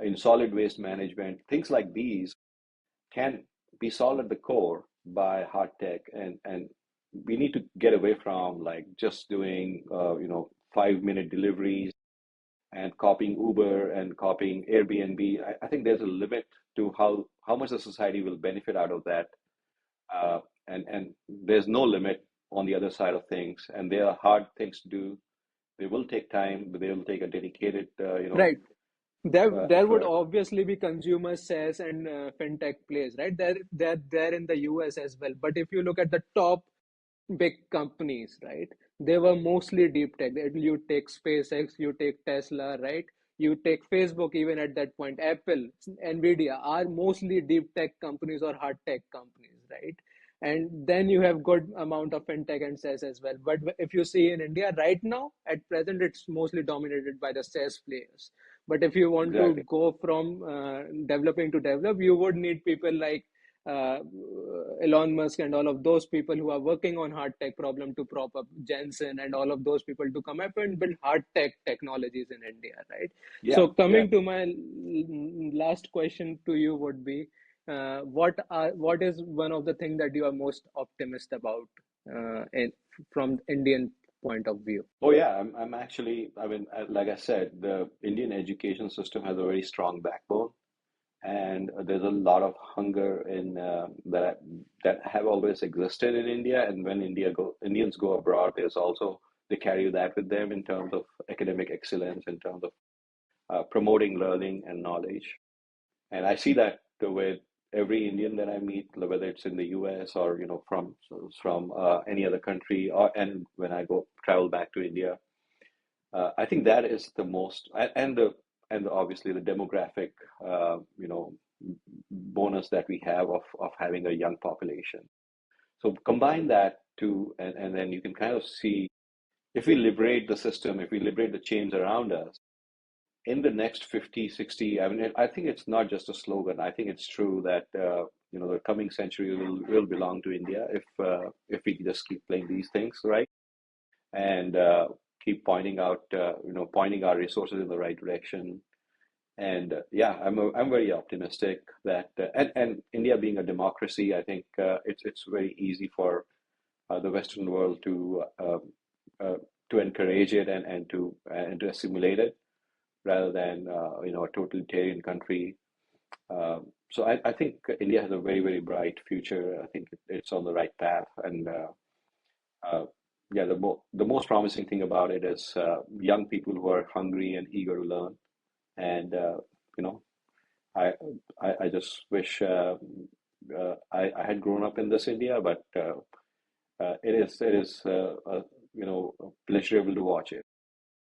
in solid waste management. Things like these can be solved at the core by hard tech, and we need to get away from like just doing 5-minute deliveries and copying Uber and copying Airbnb. I think there's a limit to how much the society will benefit out of that, and there's no limit on the other side of things. And they are hard things to do. They will take time, but they will take a dedicated, right. There would effort. obviously be consumer SaaS and fintech plays, right? They're there in the US as well. But if you look at the top big companies, right? They were mostly deep tech. You take SpaceX, you take Tesla, right? You take Facebook, even at that point, Apple, Nvidia are mostly deep tech companies or hard tech companies, right? And then you have good amount of fintech and SaaS as well. But if you see in India right now, at present, it's mostly dominated by the SaaS players. But if you want to Exactly. go from developing to develop, you would need people like uh, Elon Musk and all of those people who are working on hard tech problem to prop up Jensen and all of those people to come up and build hard tech technologies in India, right? Yeah. So Yeah. coming to my last question to you would be, what is one of the things that you are most optimistic about from Indian point of view? Oh yeah. I'm actually. I mean, like I said, the Indian education system has a very strong backbone, and there's a lot of hunger in that have always existed in India. And when Indians go abroad, there's also they carry that with them in terms of academic excellence, in terms of promoting learning and knowledge. And I see that with every Indian that I meet, whether it's in the U.S. or from any other country, or and when I go travel back to India, I think that is the most and obviously the demographic bonus that we have of having a young population. So combine that to and then you can kind of see if we liberate the system, if we liberate the chains around us in the next 50, 60. I mean, I think it's not just a slogan. I think it's true that the coming century will belong to India if we just keep playing these things right and keep pointing our resources in the right direction. And yeah, I'm very optimistic that and India being a democracy, I think it's very easy for the Western world uh, to encourage it and to assimilate it rather than a totalitarian country. So I think India has a very, very bright future. I think it's on the right path, and uh, yeah, the most promising thing about it is young people who are hungry and eager to learn. And you know, I I just wish I had grown up in this India, but it is pleasurable to watch it.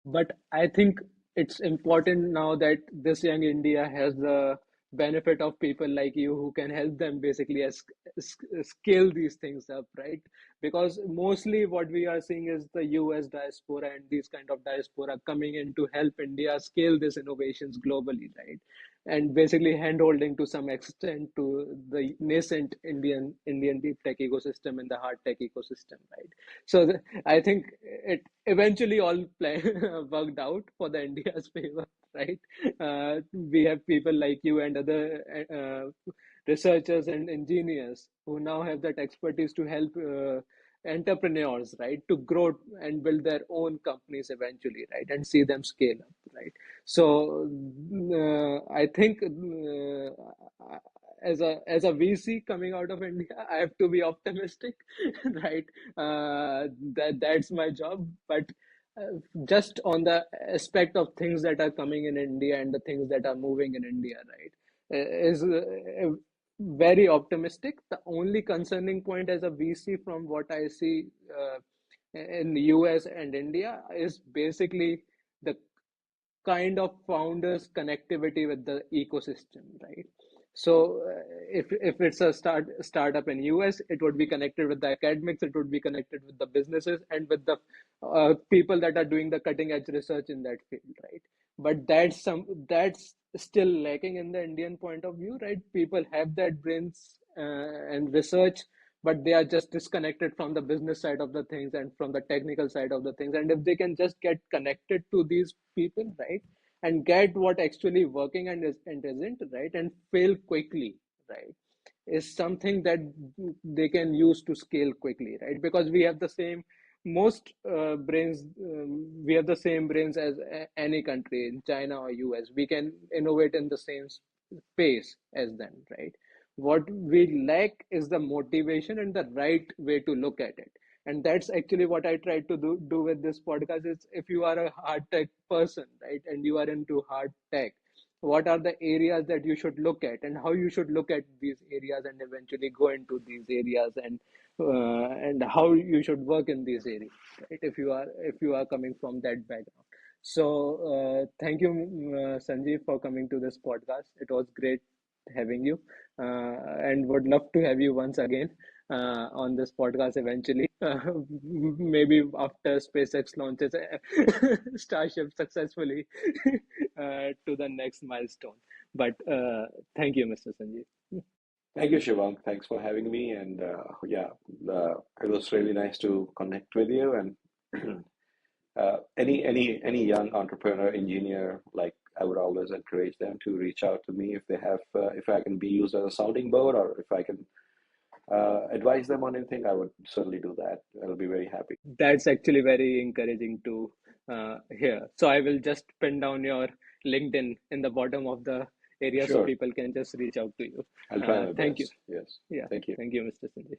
But I think it's important now that this young India has the benefit of people like you who can help them basically scale these things up, right? Because mostly what we are seeing is the US diaspora and these kind of diaspora coming in to help India scale these innovations globally, right? And basically hand-holding to some extent to the nascent Indian deep tech ecosystem and the hard tech ecosystem, right? So I think it eventually all worked out for the India's favor, right? We have people like you and other researchers and engineers who now have that expertise to help entrepreneurs, right, to grow and build their own companies eventually, right, and see them scale up, right? So I think as a VC coming out of India, I have to be optimistic, right? That's my job, but just on the aspect of things that are coming in India and the things that are moving in India, right, is very optimistic. The only concerning point as a VC from what I see in the US and India is basically the kind of founders connectivity with the ecosystem, right? So if it's a startup in US, it would be connected with the academics, it would be connected with the businesses and with the people that are doing the cutting edge research in that field, right? But that's still lacking in the Indian point of view, right? People have that brains and research, but they are just disconnected from the business side of the things and from the technical side of the things. And if they can just get connected to these people, right, and get what actually working and isn't, right, and fail quickly, right, is something that they can use to scale quickly, right? Because we have the same most brains, we have the same brains as any country in China or US. We can innovate in the same pace as them, right? What we lack is the motivation and the right way to look at it. And that's actually what I try to do with this podcast. Is if you are a hard tech person, right, and you are into hard tech, what are the areas that you should look at and how you should look at these areas and eventually go into these areas, and how you should work in these areas, right, if you are coming from that background. So thank you, Sanjeev, for coming to this podcast. It was great having you, and would love to have you once again on this podcast eventually. Maybe after SpaceX launches Starship successfully to the next milestone. But thank you, Mr. Sanjeev. Thank you, Shivang. Thanks for having me. And yeah, it was really nice to connect with you. And any young entrepreneur, engineer, like I would always encourage them to reach out to me if they have, if I can be used as a sounding board or if I can advise them on anything, I would certainly do that. I'll be very happy. That's actually very encouraging to hear. So I will just pin down your LinkedIn in the bottom of the area so Sure. people can just reach out to you. I'll try my Thank you. best. Yes. Yeah, Thank you. thank you, Mr. Sanjeev.